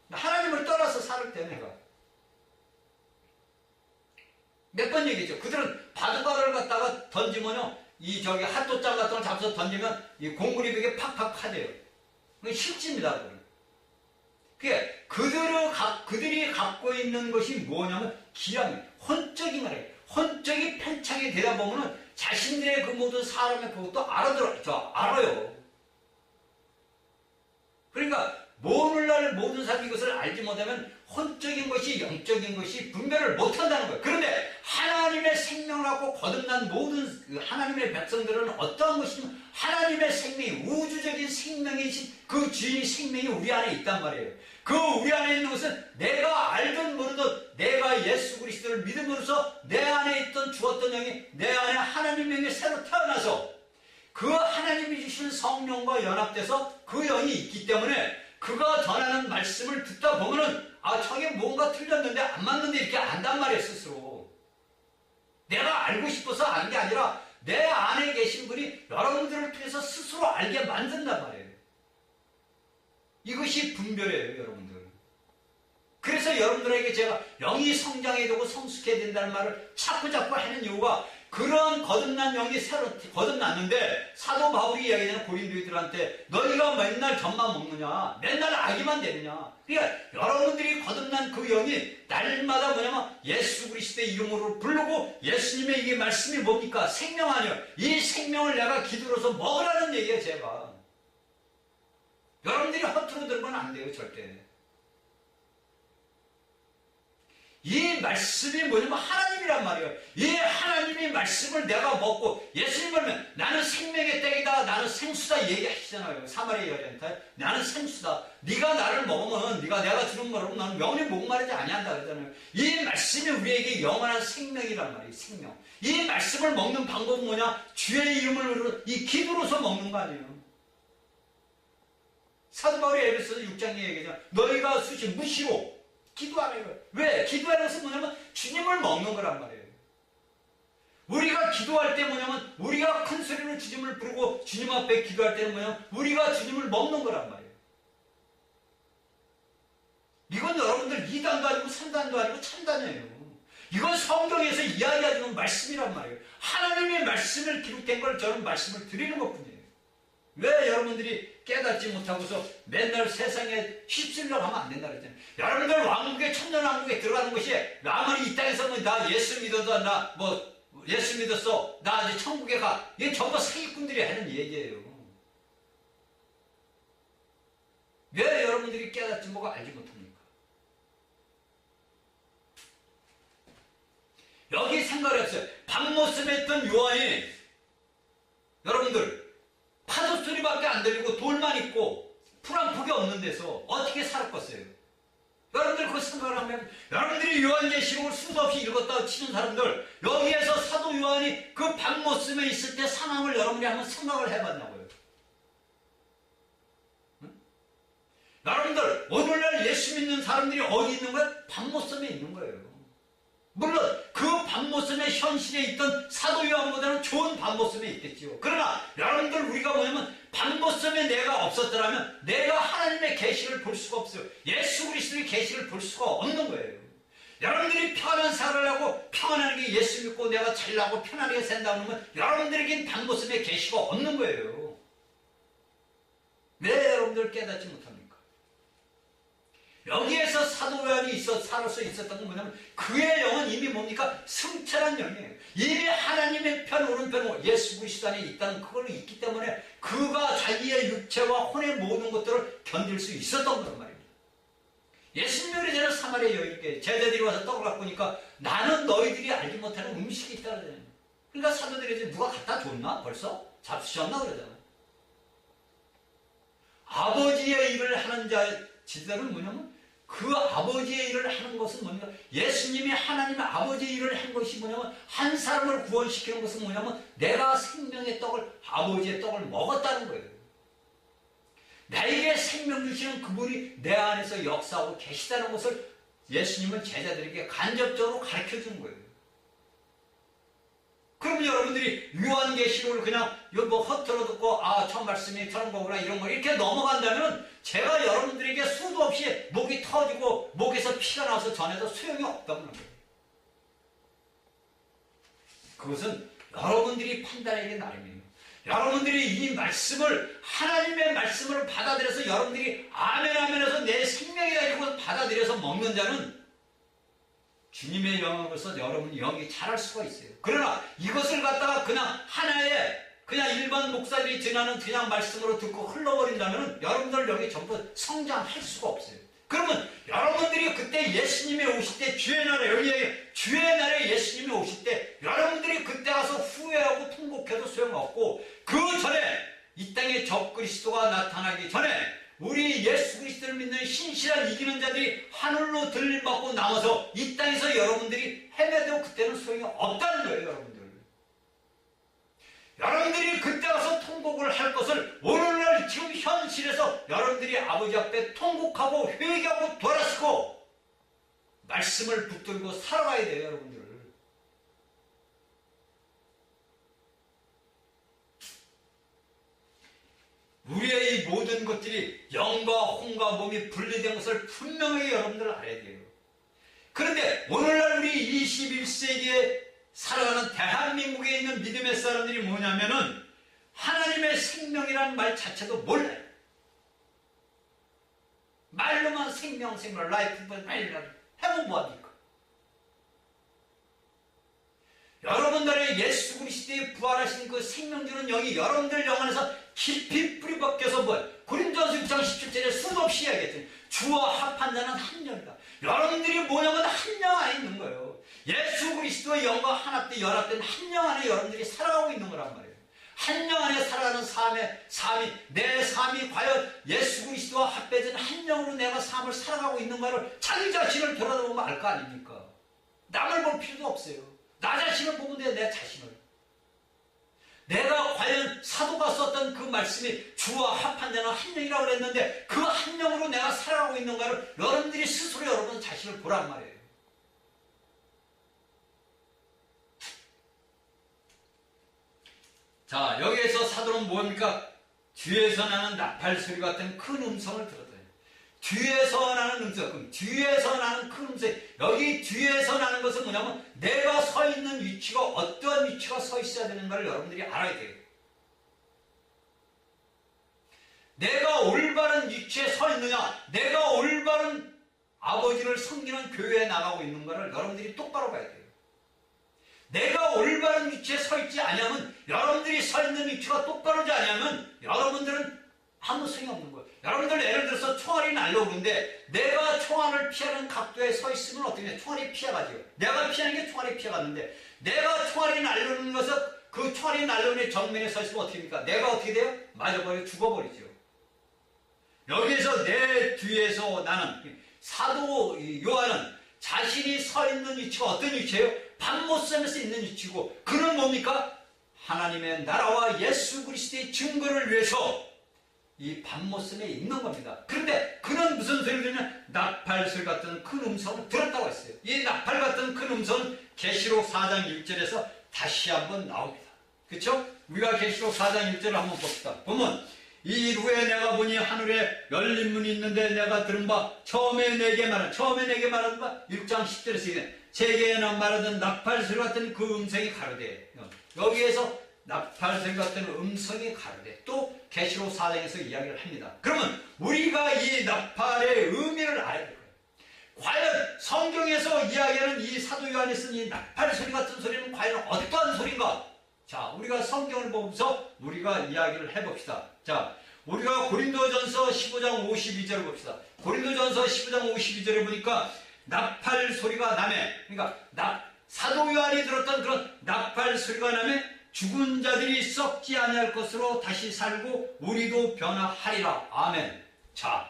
하나님을 떠나서 살 때 내가 몇 번 얘기했죠. 그들은 바둑알을 갖다가 던지면요, 핫도장 같은 걸 잡아서 던지면 이 공구리 벽에 팍팍 파대요. 그게 실지입니다. 그들이 갖고 있는 것이 뭐냐면 기량, 혼적이 말이에요. 혼적이 팽창이 되다 보면은 자신들의 그 모든 사람의 그것도 알아요. 그러니까 오늘날 모든 사람이 이것을 알지 못하면 혼적인 것이 영적인 것이 분별을 못한다는 거예요. 그런데 하나님의 생명을 갖고 거듭난 모든 하나님의 백성들은 어떠한 것이냐면 하나님의 생명이, 우주적인 생명이신 그 주인의 생명이 우리 안에 있단 말이에요. 그 우리 안에 있는 것은 내가 알든 모르든 내가 예수 그리스도를 믿음으로써 내 안에 있던 죽었던 영이 내 안에 하나님의 영이 새로 태어나서 그 하나님이 주신 성령과 연합돼서 그 영이 있기 때문에 그가 전하는 말씀을 듣다 보면은 저게 뭔가 틀렸는데 안 맞는데 이렇게 안단 말이에요, 스스로. 내가 알고 싶어서 아는 게 아니라 내 안에 계신 분이 여러분들을 통해서 스스로 알게 만든단 말이에요. 이것이 분별이에요, 여러분들. 그래서 여러분들에게 제가 영이 성장해야 되고 성숙해야 된다는 말을 자꾸 하는 이유가 그런 거듭난 영이 새로 거듭났는데 사도 바울이 이야기하는 고린도인들한테 너희가 맨날 젖만 먹느냐, 맨날 아기만 되느냐. 그러니까 여러분들이 거듭난 그 영이 날마다 뭐냐면 예수 그리스도의 이름으로 부르고 예수님의 이게 말씀이 뭡니까? 생명 아니에요. 이 생명을 내가 기도로서 먹으라는 얘기예요, 제가. 여러분들이 허투루 들으면 안 돼요, 절대. 이 말씀이 뭐냐면 하나님이란 말이에요. 이 하나님의 말씀을 내가 먹고 예수님을 보면 나는 생명의 땡이다, 나는 생수다 얘기하시잖아요. 사마리아 여자한테 나는 생수다. 네가 나를 먹으면 내가 주는 거로 나는 영원히 목마르지 아니한다 그러잖아요. 이 말씀이 우리에게 영원한 생명이란 말이에요. 생명. 이 말씀을 먹는 방법은 뭐냐? 주의 이름을 이 기도로서 먹는 거 아니에요. 사도 바울이 에베소서 6장에 얘기하잖아요. 너희가 수시 무시로 기도하라 이거예요. 왜? 기도하는 것은 뭐냐면 주님을 먹는 거란 말이에요. 우리가 기도할 때 뭐냐면 우리가 큰 소리로 주님을 부르고 주님 앞에 기도할 때는 뭐냐면 우리가 주님을 먹는 거란 말이에요. 이건 여러분들 2단도 아니고 3단도 아니고 참단이에요. 이건 성경에서 이야기하는 말씀이란 말이에요. 하나님의 말씀을 기록된 걸 저는 말씀을 드리는 것뿐이에요. 왜 여러분들이 깨닫지 못하고서 맨날 세상에 휩쓸려 가면 안 된다 그랬잖아요. 여러분들 왕국에 천년왕국에 들어가는 것이 아무리 이 땅에서 뭐 나 예수 믿어도 나 뭐 예수 믿었어 나 이제 천국에 가 이게 전부 사기꾼들이 하는 얘기예요. 왜 여러분들이 깨닫지 뭐고 알지 못합니까? 여기 생각을 했어요. 밤모습에 있던 요한이 여러분들 파도 소리밖에 안 들리고 돌만 있고 풀 한 폭이 없는 데서 어떻게 살았겠어요? 여러분들 그거 생각을 하면 여러분들이 요한계시록을 수도 없이 읽었다고 치는 사람들 여기에서 사도 요한이 그 밤모습에 있을 때 상황을 여러분이 한번 생각을 해봤냐고요. 응? 여러분들 오늘날 예수 믿는 사람들이 어디 있는 거예요? 밤모습에 있는 거예요. 물론 그 밤모습의 현실에 있던 사도 요한보다는 좋은 밤모습에 있겠지요. 그러나 여러분들 우리가 뭐냐면 밤모습에 내가 없었더라면 내가 하나님의 계시를 볼 수가 없어요. 예수 그리스도의 계시를 볼 수가 없는 거예요. 여러분들이 편안한 생활을 하고 평안하게 예수 믿고 내가 잘나고 편안하게 산다고 하면 여러분들에겐 밤모습의 계시가 없는 거예요. 왜 여러분들 깨닫지 못합니까? 여기에서 사도 요한이 살아서 있었던 건 뭐냐면 그의 영은 이미 뭡니까? 승천한 영이에요. 이미 하나님의 편 오른편 예수 그리스도 안에 있다는 그걸 있기 때문에 그가 자기의 육체와 혼의 모든 것들을 견딜 수 있었던 거란 말입니다. 예수님이 그러잖아요. 사마리아 여인에게 제자들이 와서 떡을 갖고 오니까 나는 너희들이 알지 못하는 음식이 있다 그러잖아요. 그러니까 사도들이 이제 누가 갖다 줬나? 벌써? 잡수셨나? 그러잖아요. 아버지의 일을 하는 지들은 뭐냐면 그 아버지의 일을 하는 것은 뭐냐? 예수님이 하나님의 아버지의 일을 한 것이 뭐냐면 한 사람을 구원시키는 것은 뭐냐면 내가 생명의 떡을 아버지의 떡을 먹었다는 거예요. 나에게 생명 주시는 그분이 내 안에서 역사하고 계시다는 것을 예수님은 제자들에게 간접적으로 가르쳐주는 거예요. 그러면 여러분들이 요한계시록을 그냥 뭐 헛들어 듣고 저 말씀이 그런 거구나 이런 거 이렇게 넘어간다면 제가 여러분들에게 수도 없이 목이 터지고 목에서 피가 나서 전해도 소용이 없다는 거예요. 그것은 여러분들이 판단해야 될 나름이에요. 여러분들이 이 말씀을 하나님의 말씀을 받아들여서 여러분들이 아멘 아멘해서 내 생명이다 이러고 받아들여서 먹는 자는 주님의 영으로서 여러분 영이 자랄 수가 있어요. 그러나 이것을 갖다가 그냥 하나의 그냥 일반 목사들이 전하는 그냥 말씀으로 듣고 흘러버린다면 여러분들 영이 전부 성장할 수가 없어요. 그러면 여러분들이 그때 예수님이 오실 때 주의 날에 여기 주의 날에 예수님이 오실 때 여러분들이 그때 가서 후회하고 통곡해도 소용없고 그 전에 이 땅에 적그리스도가 나타나기 전에 우리 예수 그리스도를 믿는 신실한 이기는 자들이 하늘로 들림받고 나와서 이 땅에서 여러분들이 헤매도 그때는 소용이 없다는 거예요. 여러분들이 그때 가서 통곡을 할 것을 오늘날 지금 현실에서 여러분들이 아버지 앞에 통곡하고 회개하고 돌아서고 말씀을 붙들고 살아가야 돼요. 여러분들. 우리의 이 모든 것들이 영과 혼과 몸이 분리된 것을 분명히 여러분들 알아야 돼요. 그런데 오늘날 우리 21세기에 살아가는 대한민국에 있는 믿음의 사람들이 뭐냐면은 하나님의 생명이라는 말 자체도 몰라요. 말로만 생명, 라이프, 말이라도 해보면 뭐합니까? 여러분들의 예수 그리스도의 부활하신 그 생명 주는 영이 여러분들 영 안에서 깊이 뿌리 박혀서 고린도전서 6장 17절에 수도 없이 이야기했죠. 주와 합한 자는 한 영이다. 여러분들이 뭐냐면 한 영 안에 있는 거예요. 예수 그리스도의 영과 하나되 연합된 한 영 안에 여러분들이 살아가고 있는 거란 말이에요. 한 영 안에 살아가는 삶이 내 삶이 과연 예수 그리스도와 합해진 한 영으로 내가 삶을 살아가고 있는가를 자기 자신을 돌아보면 알 거 아닙니까? 남을 볼 필요도 없어요. 나 자신을 보면 돼. 내 자신을. 내가 과연 사도가 썼던 그 말씀이 주와 합한 자는 한 영이라고 그랬는데 그 한 영으로 내가 살아가고 있는가를 여러분들이 스스로 여러분 자신을 보란 말이에요. 자, 여기에서 사도는 뭡니까? 뒤에서 나는 나팔 소리 같은 큰 음성을 들었더니, 뒤에서 나는 음성, 그럼 뒤에서 나는 큰 음성, 여기 뒤에서 나는 것은 뭐냐면 내가 서 있는 위치가 어떠한 위치가 서 있어야 되는가를 여러분들이 알아야 돼요. 내가 올바른 위치에 서 있느냐, 내가 올바른 아버지를 섬기는 교회에 나가고 있는가를 여러분들이 똑바로 봐야 돼요. 내가 올바른 위치에 서 있지 않으면, 여러분들이 서 있는 위치가 똑바르지 않으면 여러분들은 아무 소용이 없는 거예요. 여러분들 예를 들어서 총알이 날라오는데 내가 총알을 피하는 각도에 서 있으면 어떻게 해요? 총알이 피해가지요. 내가 피하는 게 총알이 피해갔는데, 내가 총알이 날라오는 것은 그 총알이 날라오는 정면에 서 있으면 어떻게 됩니까? 내가 어떻게 돼요? 맞아버려 죽어버리죠. 여기에서 내 뒤에서 나는, 사도 요한은 자신이 서 있는 위치가 어떤 위치예요? patmos에서 있는 위치고, 그는 뭡니까? 하나님의 나라와 예수 그리스도의 증거를 위해서 이 patmos에 있는 겁니다. 그런데 그는 무슨 소리를 들으냐? 나팔 소리 같은 큰 음성을 들었다고 했어요. 이 나팔 같은 큰 음성은 계시록 4장 1절에서 다시 한번 나옵니다. 그렇죠? 우리가 계시록 4장 1절을 한번 봅시다. 보면, 이 후에 내가 보니 하늘에 열린 문이 있는데 내가 들은 바 처음에 내게 말한 바 6장 10절에서 세계에는 말하던 나팔 소리 같은 그 음성이 가로되, 여기에서 나팔 소리 같은 음성이 가로되 또 계시록 4장에서 이야기를 합니다. 그러면 우리가 이 나팔의 의미를 알아야 될 거예요. 과연 성경에서 이야기하는 이 사도 요한이 쓴 이 나팔 소리 같은 소리는 과연 어떠한 소리인가? 자, 우리가 성경을 보면서 우리가 이야기를 해봅시다. 자, 우리가 고린도전서 15장 52절을 봅시다. 고린도전서 15장 52절에 보니까 나팔 소리가 나매, 그러니까 사도 요한이 들었던 그런 나팔 소리가 나매 죽은 자들이 썩지 아니할 것으로 다시 살고 우리도 변화하리라. 아멘. 자,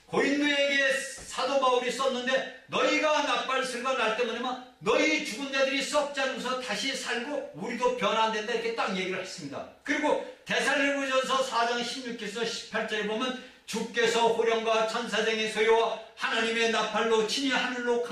고린도에게 사도 바울이 썼는데, 너희가 나팔 소리가 날 때 뭐냐면 너희 죽은 자들이 썩지 않으면서 다시 살고 우리도 변화된다, 이렇게 딱 얘기를 했습니다. 그리고 데살로니가전서 4장 16절에서 18절에 보면 주께서 호령과 천사장의 소리와 하나님의 나팔로 친히 하늘로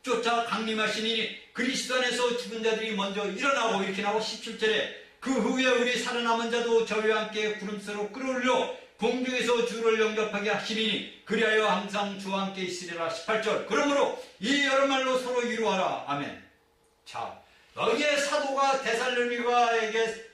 쫓아 강림하시니 그리스도 안에서 죽은 자들이 먼저 일어나고, 이렇게 나오고 17절에 그 후에 우리 살아남은 자도 저희와 함께 구름새로 끌어올려 공중에서 주를 영접하게 하시리니 그리하여 항상 주와 함께 있으리라. 18절. 그러므로 이 여러 말로 서로 위로하라. 아멘. 자, 여기에 사도가 데살로니가에게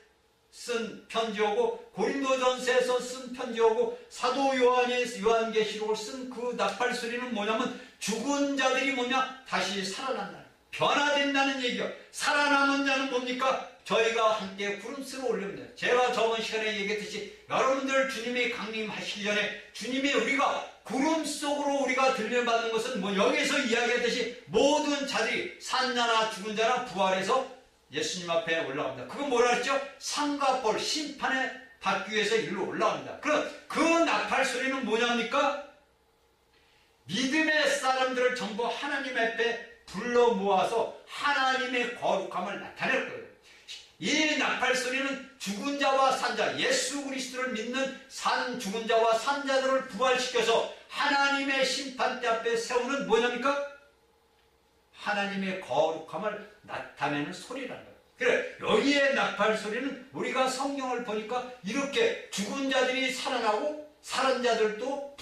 쓴 편지오고 고린도전서에서 쓴 편지오고 사도 요한이 요한계시록을 쓴 그 나팔 소리는 뭐냐면 죽은 자들이 뭐냐? 다시 살아난다는, 변화된다는 얘기요. 살아남은 자는 뭡니까? 저희가 함께 구름수로 올립니다. 제가 저번 시간에 얘기했듯이 여러분들 주님이 강림하시기 전에 주님이 우리가 구름 속으로 우리가 들려받는 것은 뭐 여기서 이야기했듯이 모든 자들이 산자나 죽은 자나 부활해서 예수님 앞에 올라갑니다. 그건 뭐라 그랬죠? 상과 벌, 심판에 받기 위해서 일로 올라갑니다. 그럼 그 나팔 소리는 뭐냐니까? 믿음의 사람들을 전부 하나님 앞에 불러 모아서 하나님의 거룩함을 나타낼 거예요. 이 나팔 소리는 죽은 자와 산자, 예수 그리스도를 믿는 죽은 자와 산자들을 부활시켜서 하나님의 심판대 앞에 세우는 뭐냐니까? 하나님의 거룩함을 나타내는 소리라는 거예요. 그래, 여기에 나팔 소리는 우리가 성경을 보니까 이렇게 죽은 자들이 살아나고 살은 자들도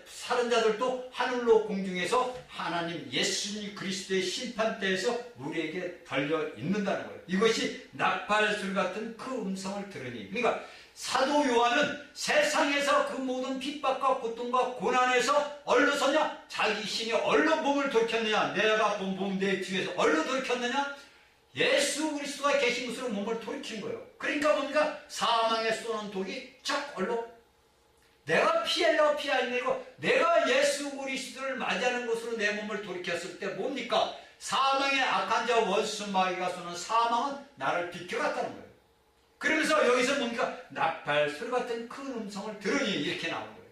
살은 자들도 하늘로 공중에서 하나님 예수님 그리스도의 심판대에서 우리에게 달려 있는다는 거예요. 이것이 나팔 소리 같은 그 음성을 들으니, 그러니까 사도 요한은 세상에서 그 모든 핍박과 고통과 고난에서 얼로 서냐? 자기 신이 얼로 몸을 돌켰느냐? 내가 본 몸 내 뒤에서 얼로 돌켰느냐? 예수 그리스도가 계신 것으로 몸을 돌이킨 거예요. 그러니까 뭡니까? 사망에 쏘는 독이 쫙 얼로, 내가 피하려고 피하려고 내가 예수 그리스도를 맞이하는 것으로 내 몸을 돌이켰을 때 뭡니까? 사망의 악한 자 원수 마귀가 쏘는 사망은 나를 비켜갔다는 거예요. 그러면서 여기서 뭡니까? 나팔 소리 같은 큰 음성을 들으니, 이렇게 나오는 거예요.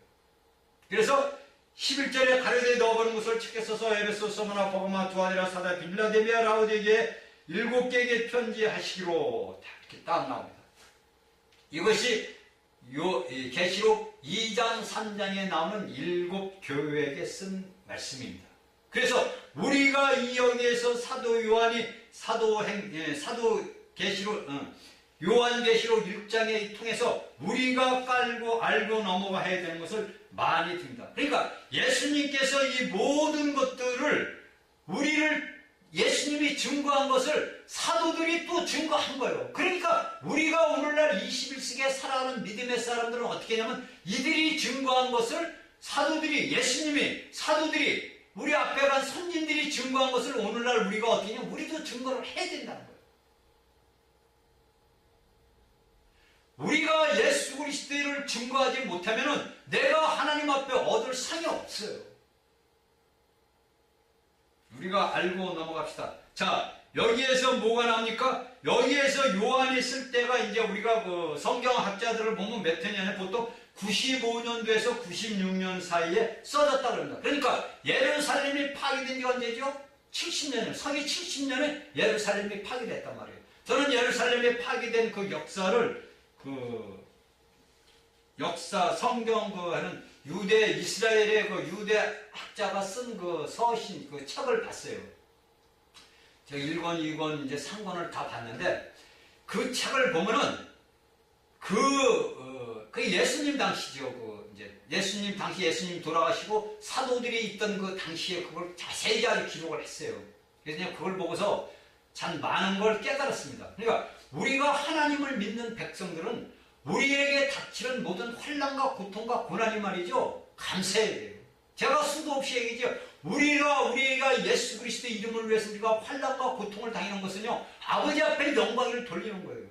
그래서 11절에 가로되 넣어보는 것을 책에 써서 에베소, 서머나, 버가마, 두아디라, 사다, 빌라델비아, 라오디게에 7개에게 편지하시기로, 이렇게 딱 나옵니다. 이것이 계시록 2장 3장에 나오는 7교회에게 쓴 말씀입니다. 그래서 우리가 이 여기에서 사도 요한이 계시록 요한계시록 1장에 통해서 우리가 깔고 알고 넘어가야 되는 것을 많이 듭니다. 그러니까 예수님께서 이 모든 것들을 예수님이 증거한 것을 사도들이 또 증거한 거예요. 그러니까 우리가 오늘날 21세기에 살아가는 믿음의 사람들은 어떻게 하냐면 이들이 증거한 것을 사도들이 우리 앞에 간 선진들이 증거한 것을 오늘날 우리가 어떻게 하냐면 우리도 증거를 해야 된다는 거예요. 우리가 예수 그리스도를 증거하지 못하면 내가 하나님 앞에 얻을 상이 없어요. 우리가 알고 넘어갑시다. 자, 여기에서 뭐가 나옵니까? 여기에서 요한이 쓸 때가 이제 우리가 그 성경학자들을 보면 몇 년에 보통 95년도에서 96년 사이에 써졌다 그럽니다. 그러니까 예루살렘이 파괴된 지 언제죠? 70년이에요. 서기 70년에 예루살렘이 파괴됐단 말이에요. 저는 예루살렘이 파괴된 그 역사를 성경 하는 이스라엘의 그 유대 학자가 쓴 그 서신, 그 책을 봤어요. 제가 1권, 2권, 이제 3권을 다 봤는데, 그 책을 보면은, 그 예수님 당시죠. 예수님 당시 예수님 돌아가시고 사도들이 있던 그 당시에 그걸 자세히 아주 기록을 했어요. 그래서 그냥 그걸 보고서 참 많은 걸 깨달았습니다. 그러니까 우리가 하나님을 믿는 백성들은 우리에게 닥치는 모든 환난과 고통과 고난이 말이죠. 감사해야 돼요. 제가 수도 없이 얘기죠. 우리가 예수 그리스도의 이름을 위해서 우리가 환난과 고통을 당하는 것은요, 아버지 앞에 영광을 돌리는 거예요.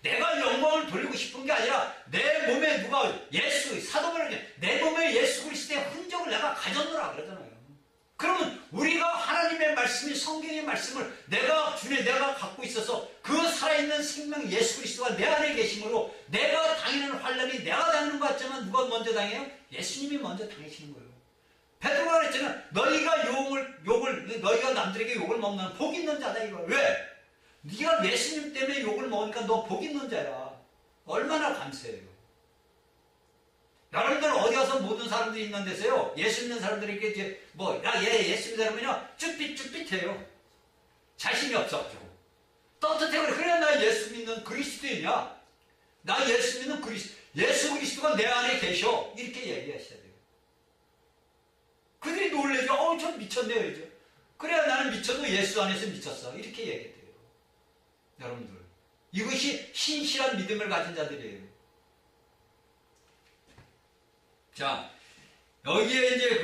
내가 영광을 돌리고 싶은 게 아니라 내 몸에 사도바울이 내 몸에 예수 그리스도의 흔적을 내가 가졌노라 그러잖아요. 그러면 우리가 하나님의 말씀이 성경의 말씀을 내가 갖고 있어서 그 살아있는 생명 예수 그리스도가 내 안에 계심으로 내가 당하는 환난이 내가 당하는 것 같지만 누가 먼저 당해요? 예수님이 먼저 당하시는 거예요. 베드로가 그랬잖아요. 너희가 남들에게 욕을 먹는 복 있는 자다 이거. 왜? 네가 예수님 때문에 욕을 먹으니까 너 복 있는 자야. 얼마나 감사해요. 여러분들 어디 가서 모든 사람들이 있는 데서요, 예수 믿는 사람들에게 이제 얘 예수 믿으면요 쭈삣쭈삣해요. 자신이 없어가지고 떳떳해. 그래 나 예수 믿는 그리스도이냐? 나 예수 믿는 예수 그리스도가 내 안에 계셔. 이렇게 얘기하셔야 돼요. 그들이 놀래죠. 저 미쳤네요 이제. 그래야 나는 미쳐도 예수 안에서 미쳤어. 이렇게 얘기해야 돼요. 여러분들 이것이 신실한 믿음을 가진 자들이에요. 자, 여기에 이제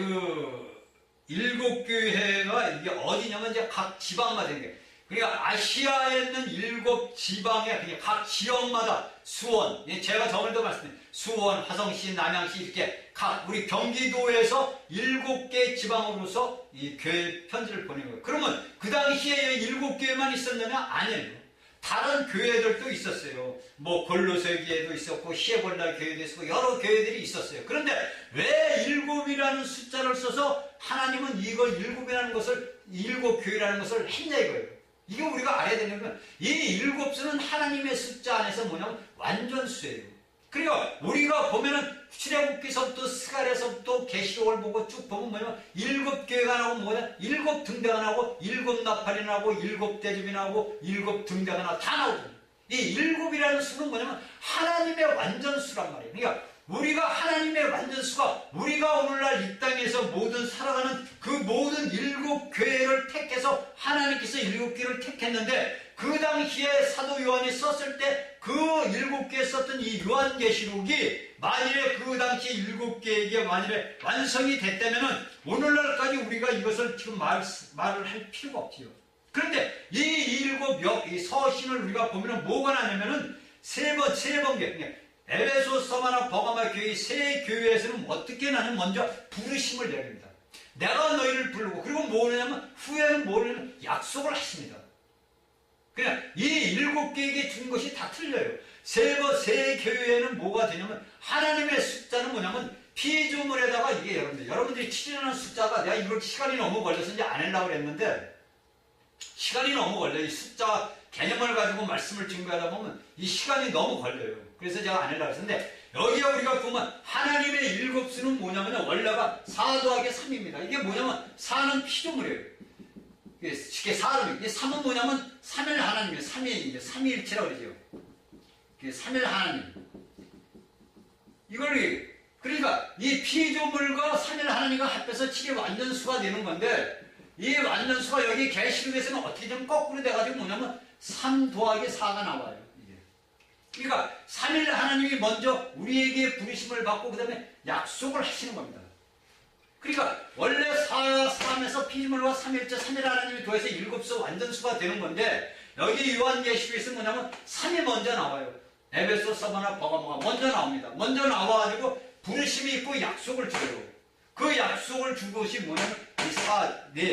일곱 교회가 이게 어디냐면 이제 각 지방마다 있는 게, 그러니까 아시아에 있는 7지방에 그냥 각 지역마다 수원, 제가 저번에도 말씀드린 수원, 화성시, 남양시 이렇게 각 우리 경기도에서 7개 지방으로서 이 교회 편지를 보낸 거예요. 그러면 그 당시에 7교회만 있었느냐? 아니에요. 다른 교회들도 있었어요. 골로새교회도 있었고 시에골라 교회도 있었고 여러 교회들이 있었어요. 그런데 왜 7이라는 숫자를 써서 하나님은 이거 7이라는 것을 7교회라는 것을 했냐 이거예요. 이게 우리가 알아야 되는 건 이 7수는 하나님의 숫자 안에서 뭐냐면 완전수예요. 그러니까 우리가 보면은 출애굽기서부터 스가랴서부터 계시록을 보고 쭉 보면 뭐냐면 7교회가 나오고 뭐냐 7등대가 나오고 7나팔이 나오고 7대접이 나오고 7등대가 나오고 다 나오잖아요. 이 7이라는 수는 뭐냐면 하나님의 완전수란 말이에요. 그러니까 우리가 하나님의 완전수가 우리가 오늘날 이 땅에서 모든 살아가는 그 모든 7교회를 택해서 하나님께서 7교회를 택했는데 그 당시에 사도 요한이 썼을 때 그 7교회에 썼던 이 요한계시록이 만일에 그 당시에 7교회에게 만일에 완성이 됐다면 오늘날까지 우리가 이것을 지금 말을 할 필요가 없지요. 그런데 이 서신을 우리가 보면 뭐가 나냐면은 세 번 에베소, 서마나 버가마 교회 세 교회에서는 어떻게 나는 먼저 부르심을 내립니다. 내가 너희를 부르고 그리고 뭐냐면 후에는 뭐냐면 약속을 하십니다. 그냥 이 7개에게 준 것이 다 틀려요. 세 교회에는 뭐가 되냐면 하나님의 숫자는 뭐냐면 피조물에다가 이게 여러분들이 치료하는 숫자가 내가 이걸 시간이 너무 걸려서 이제 안 하려고 그랬는데 시간이 너무 걸려요. 이 숫자 개념을 가지고 말씀을 증거하다 보면 이 시간이 너무 걸려요. 그래서 제가 안 하려고 했는데 여기에 우리가 보면 하나님의 7수는 뭐냐면 원래가 4 더하기 3입니다. 이게 뭐냐면 4는 피조물이에요. 이게 4는 이게 3은 뭐냐면 3일 하나님이에요. 삼위일체라고 그러죠. 삼일 하나님. 이걸 그러니까 이 피조물과 삼일 하나님과 합해서 7이 완전수가 되는 건데 이 완전수가 여기 계시록에서는 어떻게 좀 거꾸로 돼가지고 뭐냐면 3 더하기 4가 나와요. 이게. 그러니까 삼일 하나님이 먼저 우리에게 부르심을 받고 그 다음에 약속을 하시는 겁니다. 그러니까 원래 3에서 피조물과 삼일째 삼일 하나님이 더해서 7수 완전수가 되는 건데 여기 요한계시록에서 뭐냐면 3이 먼저 나와요. 에베소, 서바나, 버가모가 먼저 나옵니다. 먼저 나와가지고 부르심이 있고 약속을 줘요. 그 약속을 준 것이 뭐냐면 이 4, 4.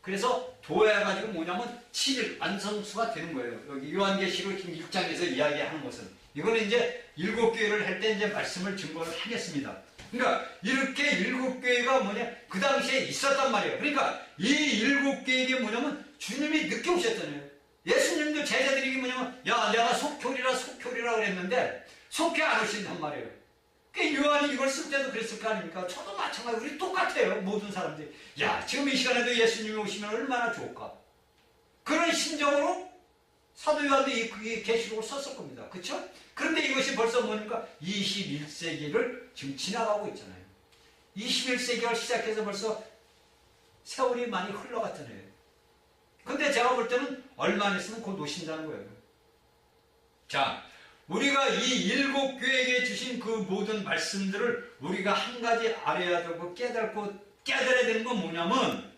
그래서 도해가지고 뭐냐면 7일 완성수가 되는 거예요. 여기 요한계시록 지금 1장에서 이야기하는 것은. 이거는 이제 7교회를 할 때 이제 말씀을 증거를 하겠습니다. 그러니까 이렇게 7교회가 뭐냐 그 당시에 있었단 말이에요. 그러니까 이 7교회에게 뭐냐면 주님이 늦게 오셨잖아요. 예수님도 제자들에게 뭐냐면 야 내가 속효리라 그랬는데 속해 안 오신단 말이에요. 요한이 이걸 쓸 때도 그랬을 거 아닙니까? 저도 마찬가지로 우리 똑같아요. 모든 사람들이. 야 지금 이 시간에도 예수님이 오시면 얼마나 좋을까? 그런 심정으로 사도 요한도 이 계시록을 썼을 겁니다. 그렇죠? 그런데 이것이 벌써 뭡니까? 21세기를 지금 지나가고 있잖아요. 21세기가 시작해서 벌써 세월이 많이 흘러갔잖아요. 근데 제가 볼 때는 얼마 안 있으면 곧 오신다는 거예요. 자, 우리가 이 7교회에게 주신 그 모든 말씀들을 우리가 한 가지 알아야 되고 깨달아야 되는 건 뭐냐면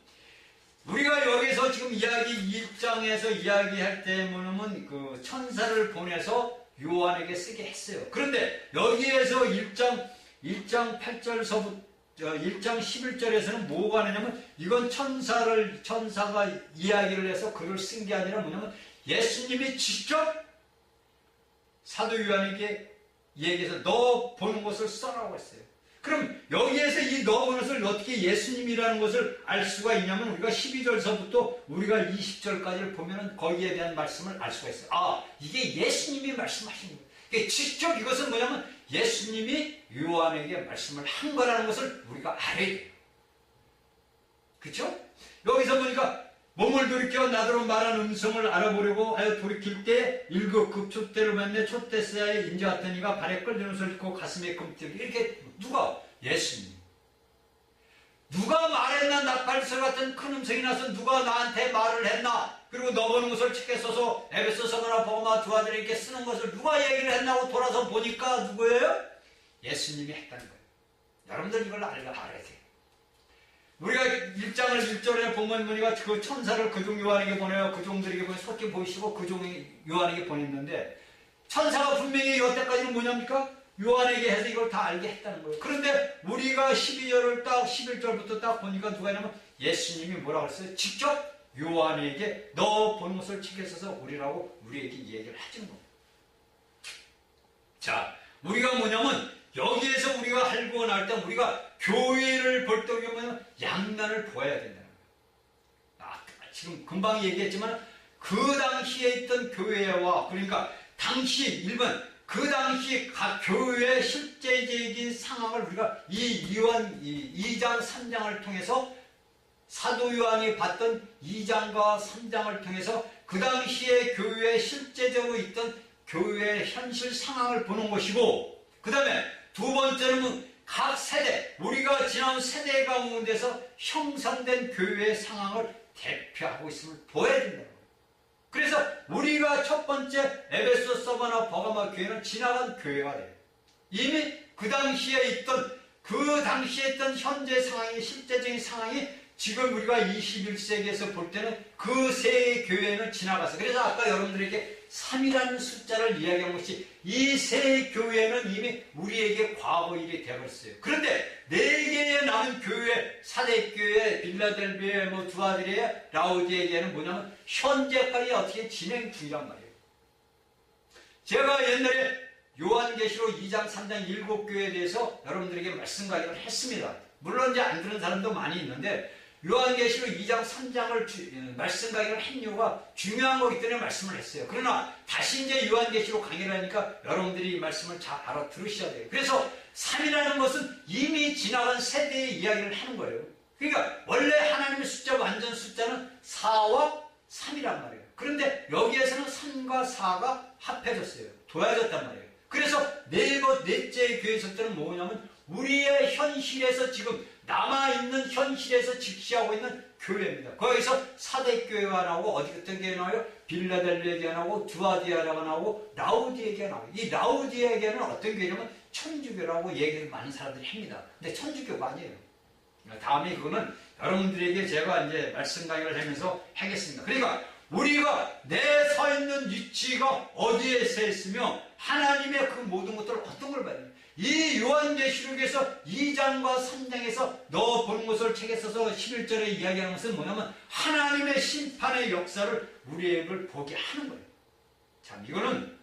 우리가 여기서 지금 1장에서 이야기할 때 뭐냐면 그 천사를 보내서 요한에게 쓰게 했어요. 그런데 여기에서 1장 8절서부터 1장 11절에서는 뭐가 하느냐면 이건 천사가 이야기를 해서 글을 쓴 게 아니라 뭐냐면 예수님이 직접 사도 요한에게 얘기해서 너 보는 것을 써라고 했어요. 그럼 여기에서 이 너 보는 것을 어떻게 예수님이라는 것을 알 수가 있냐면 우리가 12절서부터 우리가 20절까지를 보면 거기에 대한 말씀을 알 수가 있어요. 아, 이게 예수님이 말씀하신 거예요. 그러니까 직접 이것은 뭐냐면 예수님이 요한에게 말씀을 한 거라는 것을 우리가 알아야 돼요. 그렇죠? 여기서 보니까 몸을 돌이켜 나더러 말한 음성을 알아보려고 하여 돌이킬 때 일급 촛대를 받네 촛대사에 인자 같으니가 발에 끌리는 소리 듣고 가슴에 금뜨기 이렇게 누가? 예수님. 누가 말했나? 나팔소리 같은 큰 음성이 나서 누가 나한테 말을 했나? 그리고 너 보는 것을 책에 써서 에베소, 서머나, 버가마 두 아들에게 쓰는 것을 누가 얘기를 했나고 돌아서 보니까 누구예요? 예수님이 했다는 거예요. 여러분들 이걸 알아야 돼요. 우리가 1장을 1절에 보면 보니까 그 천사를 그종 요한에게 보내요. 그종들에게 보내 속히 보이시고 그종 요한에게 보냈는데 천사가 분명히 여태까지는 뭐냐니까? 요한에게 해서 이걸 다 알게 했다는 거예요. 그런데 우리가 12절을 딱 11절부터 딱 보니까 누가 했냐면 예수님이 뭐라고 했어요? 직접 요한에게 너 보는 것을 책에 써서 우리라고 우리에게 얘기를 해주는 겁니다. 자, 우리가 뭐냐면 여기에서 우리가 할고 나올 때 우리가 교회를 볼 때 보면 양면을 보아야 된다는 거예요. 지금 금방 얘기했지만 그 당시에 있던 교회와 그러니까 당시 일본 그 당시 각 교회의 실제적인 상황을 우리가 이 요한 2장 3장을 통해서 사도 요한이 봤던 2장과 3장을 통해서 그 당시에 교회에 실제적으로 있던 교회의 현실 상황을 보는 것이고 그 다음에 두 번째는 각 세대, 우리가 지난 세대 가운데서 형성된 교회의 상황을 대표하고 있음을 보여야 된다는 거예요. 그래서 우리가 첫 번째 에베소, 서바나, 버가마 교회는 지나간 교회가 돼요. 이미 그 당시에 있던 현재 상황이 실제적인 상황이 지금 우리가 21세기에서 볼 때는 그 세 교회는 지나갔어요. 그래서 아까 여러분들에게 3이라는 숫자를 이야기한 것이 이 세 교회는 이미 우리에게 과거 일이 되어버렸어요. 그런데 4개의 남은 교회, 사대교회, 빌라델비아, 두아디레아, 라우디에게는 뭐냐면 현재까지 어떻게 진행 중이란 말이에요. 제가 옛날에 요한계시록 2장, 3장 7교회에 대해서 여러분들에게 말씀 강의를 했습니다. 물론 이제 안 들은 사람도 많이 있는데 요한계시록 2장 3장을 말씀 강의를 한 이유가 중요한 거기 때문에 말씀을 했어요. 그러나 다시 이제 요한계시록 강의를 하니까 여러분들이 이 말씀을 잘 알아들으셔야 돼요. 그래서 3이라는 것은 이미 지나간 세대의 이야기를 하는 거예요. 그러니까 원래 하나님의 숫자 완전 숫자는 4와 3이란 말이에요. 그런데 여기에서는 3과 4가 합해졌어요. 도와줬단 말이에요. 그래서 넷째 교회 속들은 뭐냐면 우리의 현실에서 지금 남아있는 현실에서 직시하고 있는 교회입니다. 거기서 사대교회가 나오고 어디 같은 교회 나와요? 빌라델비아가 나오고 두아디아라가 나오고 라우디에게가 나와요. 이 라우디에게는 어떤 교회냐면 천주교라고 얘기를 많은 사람들이 합니다. 근데 천주교가 아니에요. 다음에 그거는 여러분들에게 제가 이제 말씀 강의를 하면서 하겠습니다. 그러니까 우리가 내 서 있는 위치가 어디에 서 있으며 하나님의 그 모든 것들을 어떤 걸 봐야 돼요. 이 요한계시록에서 2장과 3장에서 너 보는 것을 책에 써서 11절에 이야기하는 것은 뭐냐면 하나님의 심판의 역사를 우리에게 보게 하는 거예요. 참 이거는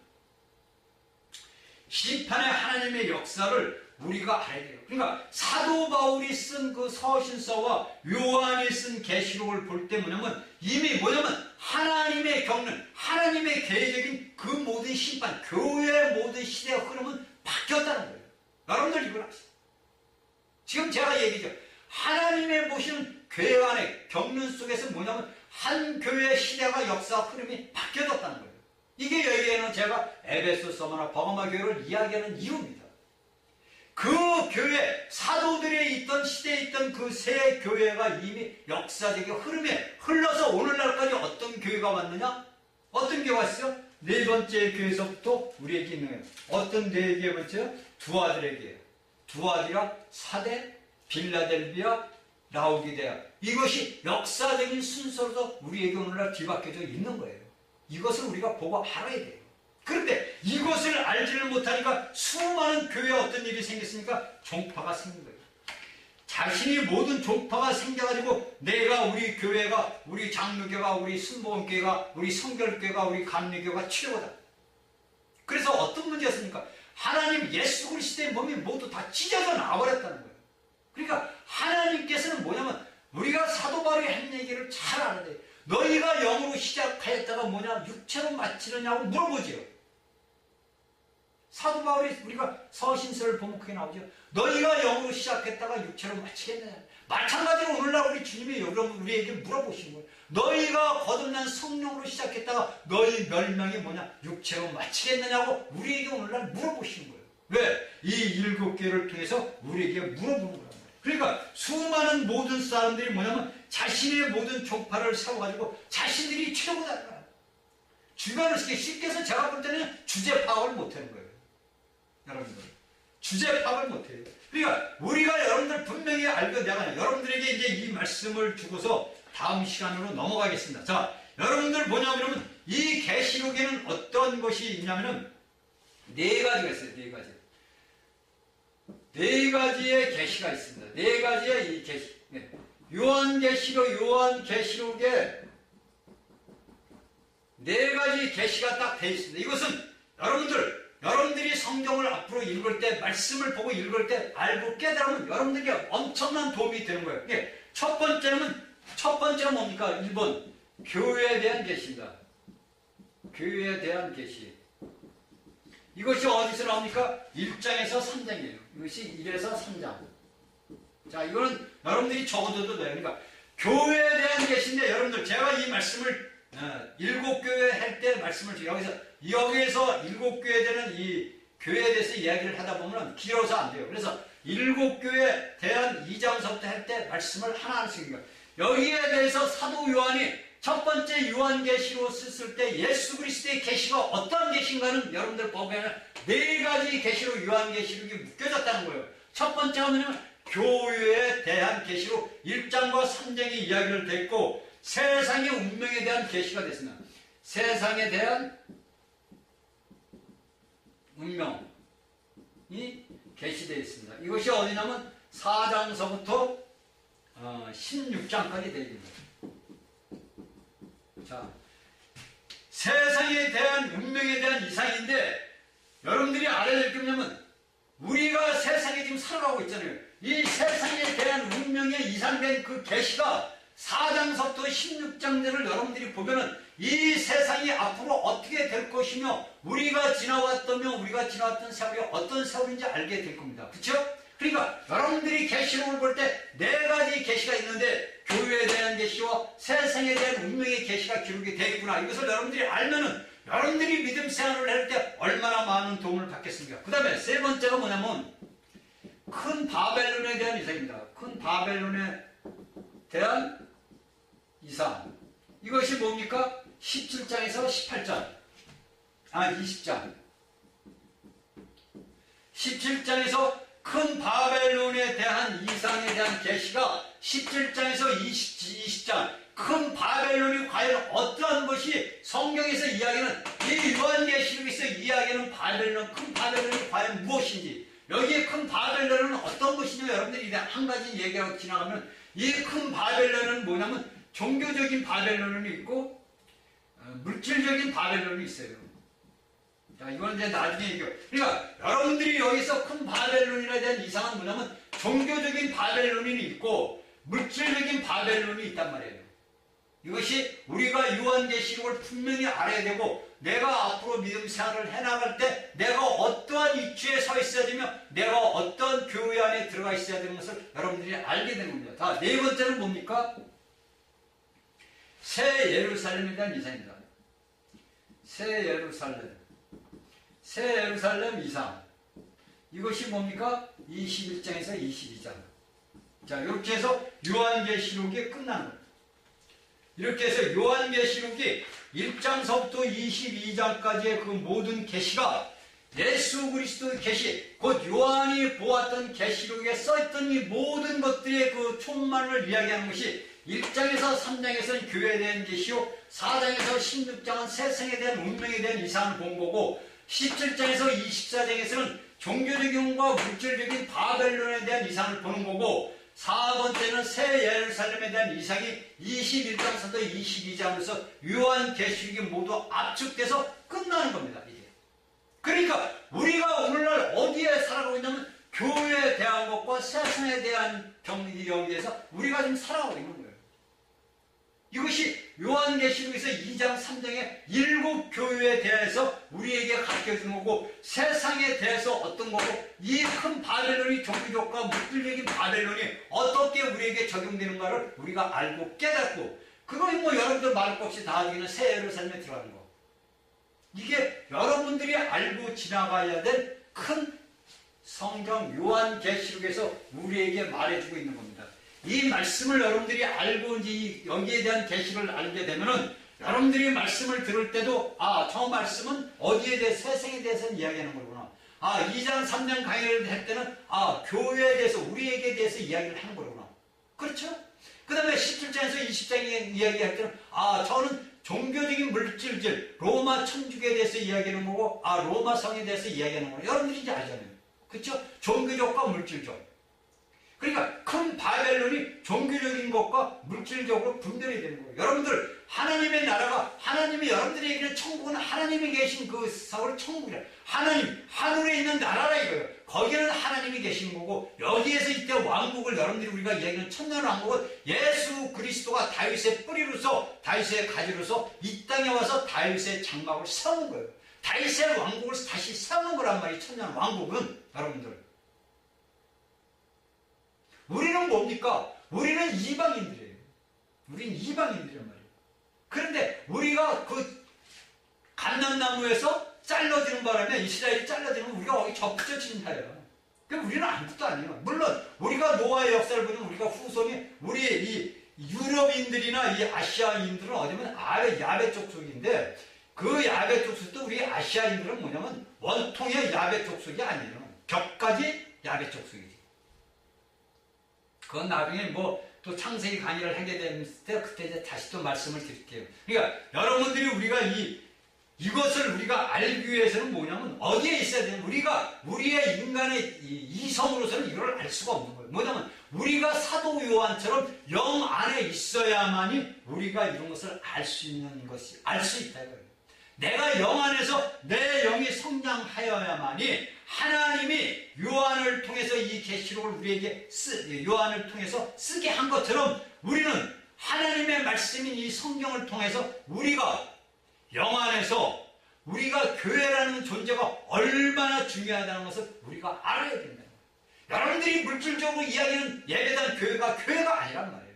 심판의 하나님의 역사를 우리가 알아야 돼요. 그러니까 사도 바울이 쓴 그 서신서와 요한이 쓴 계시록을 볼 때 뭐냐면 이미 뭐냐면 하나님의 겪는 하나님의 계획적인 그 모든 심판, 교회의 모든 시대의 흐름은 바뀌었다는 거예요. 여러분들 이걸 아시죠? 지금 제가 얘기죠. 하나님의 보시는 교회 안에 겪는 속에서 뭐냐면 한 교회의 시대가 역사 흐름이 바뀌어졌다는 거예요. 이게 여기에는 제가 에베소서나 버가마 교회를 이야기하는 이유입니다. 그 교회, 사도들이 있던 시대에 있던 그 새 교회가 이미 역사적인 흐름에 흘러서 오늘날까지 어떤 교회가 왔느냐? 어떤 교회가 왔어요? 네 번째 교회에서부터 우리에게 있는 거예요. 어떤 네 번째요? 두아들에게. 두아디라, 사대, 빌라델비아, 라우디게아. 이것이 역사적인 순서로 우리에게 오늘날 뒤바뀌어져 있는 거예요. 이것을 우리가 보고 알아야 돼요. 그런데 이것을 알지를 못하니까 수많은 교회에 어떤 일이 생겼으니까 종파가 생긴 거예요. 자신이 모든 종파가 생겨가지고 내가 우리 교회가, 우리 장로교가, 우리 순복음교회가, 우리 성결교회가, 우리 감리교가 최고다. 그래서 어떤 문제였습니까? 하나님 예수 그리스도의 몸이 모두 다 찢어져 나와버렸다는 거예요. 그러니까 하나님께서는 뭐냐면 우리가 사도 바울이 한 얘기를 잘 알아야 돼요. 너희가 영으로 시작하였다가 뭐냐 육체로 마치느냐고 물어보지요. 사도 바울이 우리가 서신서를 보면 그게 나오죠. 너희가 영으로 시작했다가 육체로 마치겠느냐. 마찬가지로 오늘날 우리 주님이 우리에게 물어보시는 거예요. 너희가 거듭난 성령으로 시작했다가 너희 멸망이 뭐냐 육체로 마치겠느냐고 우리에게 오늘날 물어보시는 거예요. 왜? 이 7개를 통해서 우리에게 물어보는 거란 말이에요. 그러니까 수많은 모든 사람들이 뭐냐면 자신의 모든 종파를 세워가지고 자신들이 최고다. 주변을 쉽게 해서 제가 볼 때는 주제 파악을 못하는 거예요. 여러분들 주제 파악을 못해요. 그러니까 우리가 여러분들 분명히 알고 내가 여러분들에게 이제 이 말씀을 주고서 다음 시간으로 넘어가겠습니다. 자, 여러분들 뭐냐면 이 계시록에는 어떤 것이 있냐면은 네 가지가 있어요. 네 가지. 네 가지의 계시가 있습니다. 네 가지의 이 계시. 네. 요한계시록에 네 가지 계시가 딱 되어 있습니다. 이것은 여러분들이 성경을 앞으로 읽을 때, 말씀을 보고 읽을 때 알고 깨달으면 여러분들에게 엄청난 도움이 되는 거예요. 첫 번째는 뭡니까? 1번, 교회에 대한 계시입니다. 교회에 대한 계시. 이것이 어디서 나옵니까? 1장에서 3장이에요. 이것이 1에서 3장. 자, 이거는 여러분들이 적어둬도 돼요. 그러니까, 교회에 대한 계시인데, 여러분들, 제가 이 말씀을 7교회 할 때 말씀을 여기에서 7교회에 대한 이 교회에 대해서 이야기를 하다 보면 길어서 안 돼요. 그래서 7교회에 대한 2장서부터 할 때 말씀을 하나씩 여기에 대해서 사도 요한이 첫 번째 요한계시로 썼을 때 예수 그리스도의 계시가 어떤 계시인가는 여러분들 보면 네 가지 계시로 요한계시록이 묶여졌다는 거예요. 첫 번째가 뭐냐면 교회에 대한 계시로 1장과 3장이 이야기를 됐고 세상의 운명에 대한 계시가 됐습니다. 세상에 대한 운명이 계시되어 있습니다. 이것이 어디냐면 4장서부터 16장까지 되어 있습니다. 자, 세상에 대한 운명에 대한 이상인데 여러분들이 알아야 될 게 뭐냐면 우리가 세상에 지금 살아가고 있잖아요. 이 세상에 대한 운명에 이상된 그 계시가 4장서부터 16장들을 여러분들이 보면은 이 세상이 앞으로 어떻게 될 것이며 우리가 지나왔던 세월이 어떤 세월인지 알게 될 겁니다. 그렇죠? 그러니까 여러분들이 계시록을 볼 때 네 가지 계시가 있는데 교회에 대한 계시와 세상에 대한 운명의 계시가 기록이 되어 있구나. 이것을 여러분들이 알면은 여러분들이 믿음 생활을 할 때 얼마나 많은 도움을 받겠습니까? 그 다음에 세 번째가 뭐냐면 큰 바벨론에 대한 이상입니다. 큰 바벨론에 대한 이상. 이것이 뭡니까? 17장에서 18장. 20장. 17장에서 큰 바벨론에 대한 이상에 대한 계시가 17장에서 20장. 큰 바벨론이 과연 어떠한 것이 성경에서 이야기하는 이 요한계시록에서 이야기하는 바벨론, 큰 바벨론이 과연 무엇인지, 여기에 큰 바벨론은 어떤 것이냐, 여러분들이 한 가지 얘기하고 지나가면 이 큰 바벨론은 뭐냐면 종교적인 바벨론이 있고 물질적인 바벨론이 있어요. 자, 이건 이제 나중에 얘기해요. 그러니까 여러분들이 여기서 큰 바벨론에 대한 이상은 뭐냐면 종교적인 바벨론이 있고 물질적인 바벨론이 있단 말이에요. 이것이 우리가 요한계시록을 분명히 알아야 되고, 내가 앞으로 믿음 생활을 해나갈 때 내가 어떠한 위치에 서 있어야 되며 내가 어떤 교회 안에 들어가 있어야 되는 것을 여러분들이 알게 되는 겁니다. 자, 네 번째는 뭡니까? 새 예루살렘에 대한 이상입니다. 새 예루살렘 이상. 이것이 뭡니까? 21장에서 22장. 자, 이렇게 해서 요한계시록이 끝나는 거예요. 이렇게 해서 요한계시록이 1장서부터 22장까지의 그 모든 계시가 예수 그리스도의 계시, 곧 요한이 보았던 계시록에 써있던 이 모든 것들의 그 총만을 이야기하는 것이 1장에서 3장에서는 교회에 대한 계시요, 4장에서 16장은 세상에 대한 운명에 대한 이상을 본 거고, 17장에서 24장에서는 종교적인과 물질적인 바벨론에 대한 이상을 보는 거고, 4번째는 새 예루살렘에 대한 이상이 21장부터 22장에서 요한계시록이 모두 압축돼서 끝나는 겁니다. 이게. 그러니까 우리가 오늘날 어디에 살아가고 있냐면 교회에 대한 것과 세상에 대한 경기에서 우리가 지금 살아가고 있는 거예요. 이것이 요한계시록에서 2장 3장의 7 교회에 대해서 우리에게 가르쳐주는 거고, 세상에 대해서 어떤 거고, 이 큰 바벨론이 종교적과 물질적인 바벨론이 어떻게 우리에게 적용되는가를 우리가 알고 깨닫고, 그걸 뭐 여러분들 말할 것 없이 다 알기는 새 예루살렘에 들어가는 거. 이게 여러분들이 알고 지나가야 될 큰 성경 요한계시록에서 우리에게 말해주고 있는 겁니다. 이 말씀을 여러분들이 알고 여기에 대한 계시를 알게 되면은 여러분들이 말씀을 들을 때도 저 말씀은 어디에 대해 세상에 대해서는 이야기하는 거구나. 2장 3장 강의를 할 때는 교회에 대해서 우리에게 대해서 이야기를 하는 거구나. 그렇죠? 그 다음에 17장에서 20장에 이야기할 때는 저는 종교적인 물질질 로마 천주교에 대해서 이야기하는 거고 로마 성에 대해서 이야기하는 거구나. 여러분들이 이제 알잖아요. 그렇죠? 종교적과 물질적. 그러니까 큰 바벨론이 종교적인 것과 물질적으로 분별이 되는 거예요. 여러분들 하나님의 나라가, 하나님이 여러분들에게는 천국은 하나님이 계신 그 사월 천국이라, 하나님 하늘에 있는 나라라 이거예요. 거기는 하나님이 계신 거고, 여기에서 이때 왕국을 여러분들이 우리가 얘기하는 천년왕국은 예수 그리스도가 다윗의 뿌리로서, 다윗의 가지로서 이 땅에 와서 다윗의 장막을 세우는 거예요. 다윗의 왕국을 다시 세우는 거란 말이에요. 천년왕국은. 여러분들 우리는 뭡니까? 우리는 이방인들이에요. 우리는 이방인들이란 말이에요. 그런데 우리가 그 감람나무에서 잘라지는 바람에, 이스라엘이 잘라지면 우리가 거기 접붙여진 자예요. 그러니까 우리는 아무것도 아니에요. 물론 우리가 노아의 역사를 보면 우리가 후손이, 우리 이 유럽인들이나 이 아시아인들은 어디면 야베 족속인데, 그 야베 족속도 우리 아시아인들은 뭐냐면 원통의 야베 족속이 아니에요. 격가지 야베 족속이지. 그건 나중에 또 창세기 강의를 하게 되면 그때 이제 다시 또 말씀을 드릴게요. 그러니까 여러분들이 우리가 이것을 우리가 알기 위해서는 뭐냐면 어디에 있어야 되냐. 우리의 인간의 이성으로서는 이걸 알 수가 없는 거예요. 뭐냐면 우리가 사도 요한처럼 영 안에 있어야만이 우리가 이런 것을 알 수 있는 것이, 알 수 있다 이거예요. 내가 영 안에서 내 영이 성장하여야만이 하나님이 요한을 통해서 이 계시록을 우리에게 요한을 통해서 쓰게 한 것처럼 우리는 하나님의 말씀인 이 성경을 통해서 우리가 영 안에서 우리가 교회라는 존재가 얼마나 중요하다는 것을 우리가 알아야 된다. 여러분들이 물질적으로 이야기하는 예배당 교회가 아니란 말이에요.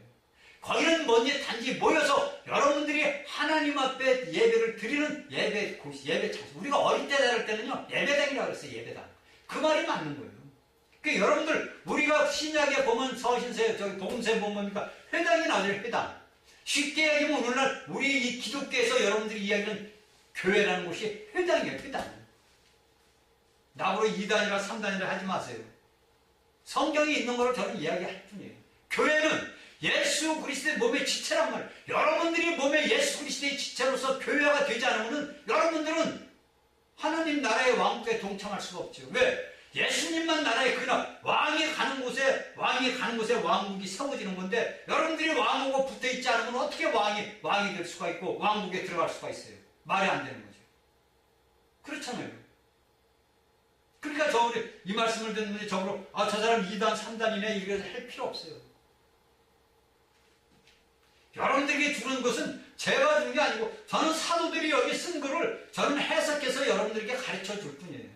거기는 뭔지 단지 모여서 여러분들이 하나님 앞에 예배를 드리는 예배 곳, 예배 장소. 우리가 어릴 때 다닐 때는요, 예배당이라고 그랬어요, 예배당. 그 말이 맞는 거예요. 그러니까 여러분들, 우리가 신약에 보면 서신서에, 저기 복음서에 보면 뭡니까? 회당이 나와요, 회당. 쉽게 얘기하면 오늘날 우리 이 기독교에서 여러분들이 이야기하는 교회라는 곳이 회당이에요, 회당. 나보고 2단이라 3단이라 하지 마세요. 성경에 있는 거를 저는 이야기할 뿐이에요. 교회는 예수 그리스도의 몸의 지체란 말이에요. 여러분들이 몸의 예수 그리스도의 지체로서 교회가 되지 않으면 여러분들은 하나님 나라의 왕국에 동참할 수가 없죠. 왜? 예수님만 나라의 그날 왕이 가는 곳에 왕국이 세워지는 건데 여러분들이 왕하고 붙어 있지 않으면 어떻게 왕이 될 수가 있고 왕국에 들어갈 수가 있어요? 말이 안 되는 거죠. 그렇잖아요. 그러니까 이 말씀을 듣는 분이 저으로 저 사람 2단 3단이네 이렇게 할 필요 없어요. 여러분들에게 주는 것은 제가 준 게 아니고 저는 사도들이 여기 쓴 글을 저는 해석해서 여러분들에게 가르쳐 줄 뿐이에요.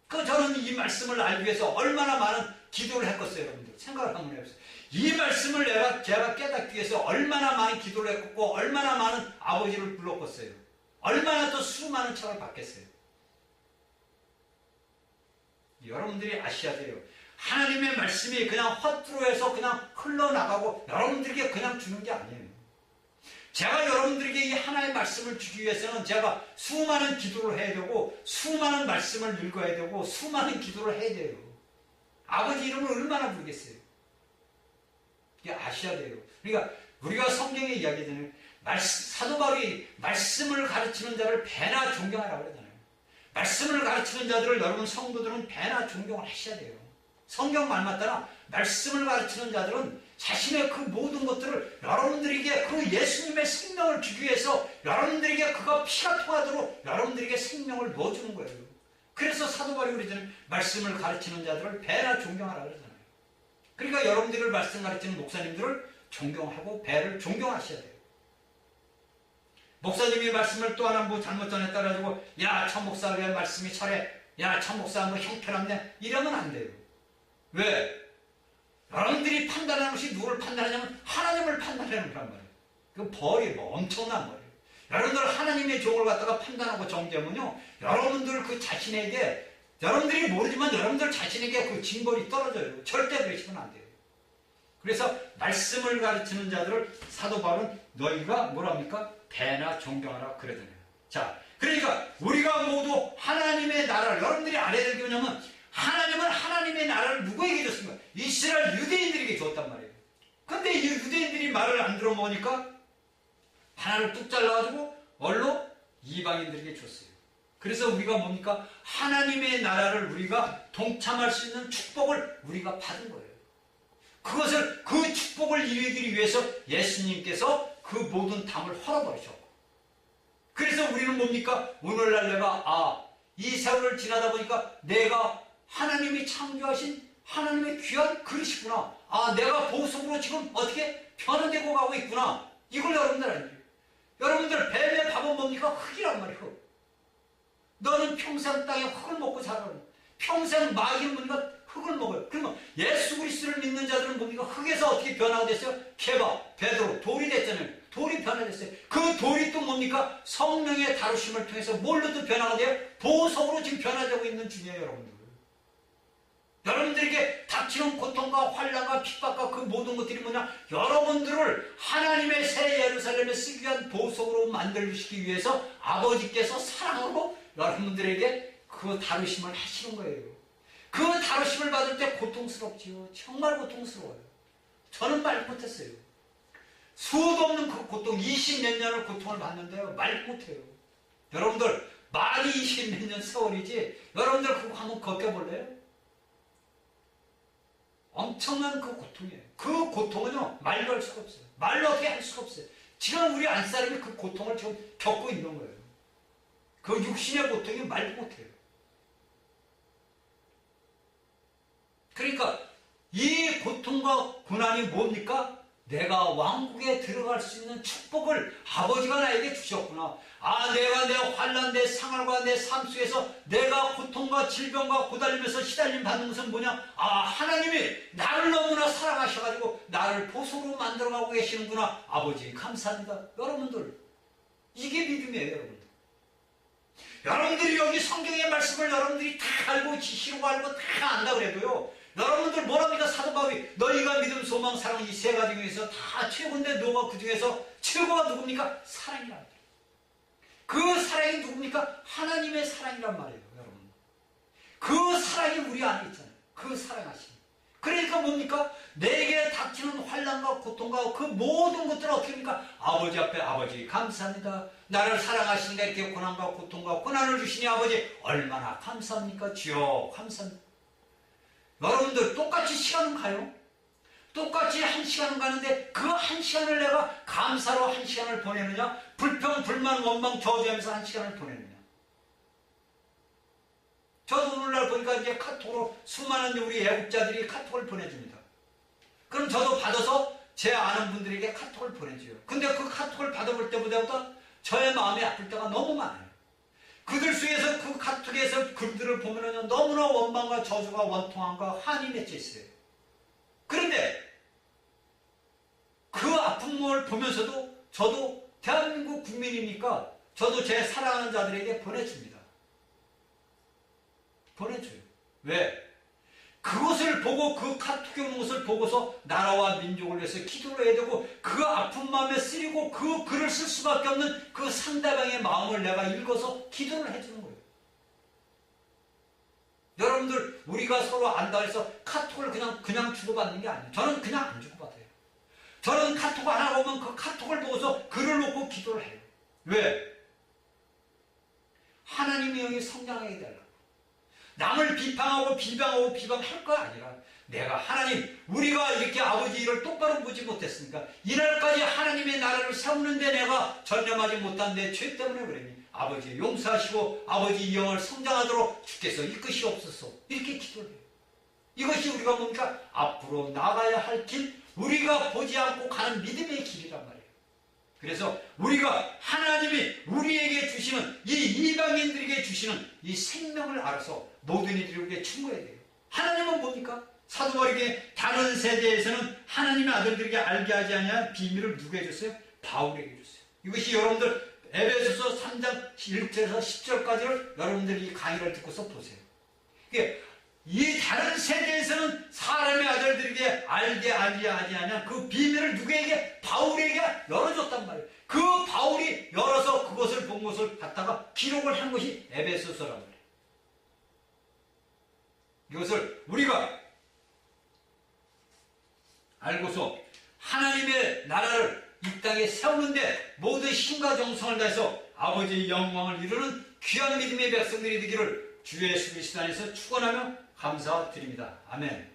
저는 이 말씀을 알기 위해서 얼마나 많은 기도를 했겠어요, 여러분들. 생각을 한번 해보세요. 이 말씀을 제가 깨닫기 위해서 얼마나 많은 기도를 했고, 얼마나 많은 아버지를 불렀겠어요. 얼마나 또 수많은 책을 받겠어요. 여러분들이 아셔야 돼요. 하나님의 말씀이 그냥 헛두루에서 그냥 흘러나가고 여러분들에게 그냥 주는 게 아니에요. 제가 여러분들에게 이 하나의 말씀을 주기 위해서는 제가 수많은 기도를 해야 되고 수많은 말씀을 읽어야 되고 수많은 기도를 해야 돼요. 아버지 이름을 얼마나 부르겠어요. 이게 아셔야 돼요. 그러니까 우리가 성경에 이야기되는 사도 바울이 말씀을 가르치는 자를 배나 존경하라고 그러잖아요. 말씀을 가르치는 자들을 여러분 성도들은 배나 존경을 하셔야 돼요. 성경 말 맞다나 말씀을 가르치는 자들은 자신의 그 모든 것들을 여러분들에게 그 예수님의 생명을 주기 위해서 여러분들에게 그가 피가 통하도록 여러분들에게 생명을 넣어주는 거예요. 그래서 사도 바울이 그러잖아요. 말씀을 가르치는 자들을 배나 존경하라 그러잖아요. 그러니까 여러분들을 말씀 가르치는 목사님들을 존경하고 배를 존경하셔야 돼요. 목사님이 말씀을 또 하나 뭐 잘못 전했다 가지고 야, 참 목사 왜 말씀이 차례? 야, 참 목사 뭐 형편없네? 이러면 안 돼요. 왜? 여러분들이 판단하는 것이 누구를 판단하냐면 하나님을 판단하는 거란 말이에요. 그 벌이 뭐 엄청난 거예요. 여러분들 하나님의 종을 갖다가 판단하고 정죄하면요, 여러분들 그 자신에게 여러분들이 모르지만 여러분들 자신에게 그 징벌이 떨어져요. 절대 그러시면 안 돼요. 그래서 말씀을 가르치는 자들을 사도 바울은 너희가 뭐랍니까? 배나 존경하라 그러잖아요. 자, 그러니까 우리가 모두 하나님의 나라를 여러분들이 알아야 될 게 뭐냐면 하나님은 하나님의 나라를 누구에게 줬습니까? 이스라엘 유대인들에게 줬단 말이에요. 근데 이 유대인들이 말을 안 들어보니까 하나를 뚝 잘라가지고 얼로 이방인들에게 줬어요. 그래서 우리가 뭡니까? 하나님의 나라를 우리가 동참할 수 있는 축복을 우리가 받은 거예요. 그 축복을 이루기 위해서 예수님께서 그 모든 담을 헐어버리셨고, 그래서 우리는 뭡니까? 오늘날 내가 이 세월을 지나다 보니까 내가 하나님이 창조하신 하나님의 귀한 그릇이구나. 내가 보석으로 지금 어떻게 변화되고 가고 있구나. 이걸 여러분들 알죠. 여러분들 뱀의 밥은 뭡니까? 흙이란 말이에요. 흙. 너는 평생 땅에 흙을 먹고 살아요. 평생 마귀는 뭡니까? 흙을 먹어요. 그러면 예수 그리스도를 믿는 자들은 뭡니까? 흙에서 어떻게 변화가 됐어요? 케바, 베드로, 돌이 됐잖아요. 돌이 변화됐어요. 그 돌이 또 뭡니까? 성령의 다루심을 통해서 뭘로도 변화가 돼요? 보석으로 지금 변화되고 있는 중이에요, 여러분들. 여러분들에게 닥치는 고통과 환난과 핍박과 그 모든 것들이 뭐냐? 여러분들을 하나님의 새 예루살렘에 쓰기 위한 보석으로 만들시기 위해서 아버지께서 사랑으로 여러분들에게 그 다루심을 하시는 거예요. 그 다루심을 받을 때 고통스럽지요. 정말 고통스러워요. 저는 말 못했어요. 수도 없는 그 고통, 20몇 년을 고통을 받는데요. 말 못해요. 여러분들 말이 20몇 년 세월이지 여러분들 그거 한번 겪어볼래요? 엄청난 그 고통이에요. 그 고통은요, 말로 할 수가 없어요. 말로 어떻게 할 수가 없어요. 지금 우리 안사람이 그 고통을 지금 겪고 있는 거예요. 그 육신의 고통이 말도 못해요. 그러니까 이 고통과 고난이 뭡니까? 내가 왕국에 들어갈 수 있는 축복을 아버지가 나에게 주셨구나. 내가 내 환난, 내 상할과 내 삶 속에서 내가 고통과 질병과 고달림에서 시달림 받는 것은 뭐냐? 하나님이 나를 너무나 사랑하셔가지고 나를 보석으로 만들어가고 계시는구나. 아버지 감사합니다. 여러분들, 이게 믿음이에요. 여러분들이 여기 성경의 말씀을 여러분들이 다 알고 지시고 알고 다 안다 그래도요, 여러분들 뭐랍니까? 사도 바울이 너희가 믿음, 소망, 사랑 이 세 가지 중에서 다 최고인데 너가 그 중에서 최고가 누굽니까? 사랑이란 말이에요. 그 사랑이 누굽니까? 하나님의 사랑이란 말이에요. 여러분, 그 사랑이 우리 안에 있잖아요. 그 사랑하심. 그러니까 뭡니까? 내게 닥치는 환난과 고통과 그 모든 것들을 어떻게 합니까? 아버지 앞에 아버지 감사합니다. 나를 사랑하시니까 이렇게 고난과 고통과 고난을 주시니 아버지 얼마나 감사합니까? 주여 감사합니다. 여러분들 똑같이 시간은 가요. 똑같이 한 시간은 가는데 그 한 시간을 내가 감사로 한 시간을 보내느냐, 불평, 불만, 원망, 저주하면서 한 시간을 보내느냐. 저도 오늘날 보니까 이제 카톡으로 수많은 우리 애국자들이 카톡을 보내줍니다. 그럼 저도 받아서 제 아는 분들에게 카톡을 보내줘요. 근데 그 카톡을 받아볼 때보다 저의 마음이 아플 때가 너무 많아요. 그들 속에서 그 카톡에서 글들을 보면은 너무나 원망과 저주가 원통함과 한이 맺혀 있어요. 그런데 그 아픔을 보면서도 저도 대한민국 국민이니까 저도 제 사랑하는 자들에게 보내줍니다. 보내줘요. 왜? 그것을 보고 그 카톡에 오는 것을 보고서 나라와 민족을 위해서 기도를 해야 되고 그 아픈 마음에 쓰리고 그 글을 쓸 수밖에 없는 그 상대방의 마음을 내가 읽어서 기도를 해주는 거예요. 여러분들, 우리가 서로 안다 해서 카톡을 그냥 주고받는 게 아니에요. 저는 그냥 안 주고받아요. 저는 카톡 하나 오면 그 카톡을 보고서 글을 놓고 기도를 해요. 왜? 하나님의 영이 성장하게 되려고. 남을 비방하고 비방할 거 아니라 내가 하나님, 우리가 이렇게 아버지 일을 똑바로 보지 못했으니까 이날까지 하나님의 나라를 세우는데 내가 전념하지 못한 내 죄 때문에 그러니 아버지 용서하시고 아버지 이 영을 성장하도록 주께서 이끄시옵소서. 이렇게 기도를 해요. 이것이 우리가 뭡니까? 앞으로 나가야 할 길, 우리가 보지 않고 가는 믿음의 길이란 말이에요. 그래서 우리가 하나님이 우리에게 주시는 이 이방인들에게 주시는 이 생명을 알아서 모든 이들이 우리에게 충고해야 돼요. 하나님은 뭡니까? 사도 바울에게 다른 세대에서는 하나님의 아들들에게 알게 하지 아니한 비밀을 누구에게 줬어요? 바울에게 줬어요. 이것이 여러분들 에베소서 3장 1절에서 10절까지를 여러분들이 이 강의를 듣고서 보세요. 이 다른 세대에서는 사람의 아들들에게 알게 하지 아니한 그 비밀을 누구에게? 바울에게 열어줬단 말이에요. 그 바울이 열어서 그것을 본 것을 갖다가 기록을 한 것이 에베소서란 말이에요. 이것을 우리가 알고서 하나님의 나라를 이 땅에 세우는데 모든 힘과 정성을 다해서 아버지의 영광을 이루는 귀한 믿음의 백성들이 되기를 주 예수 그리스도 안에서 축원하며 감사드립니다. 아멘.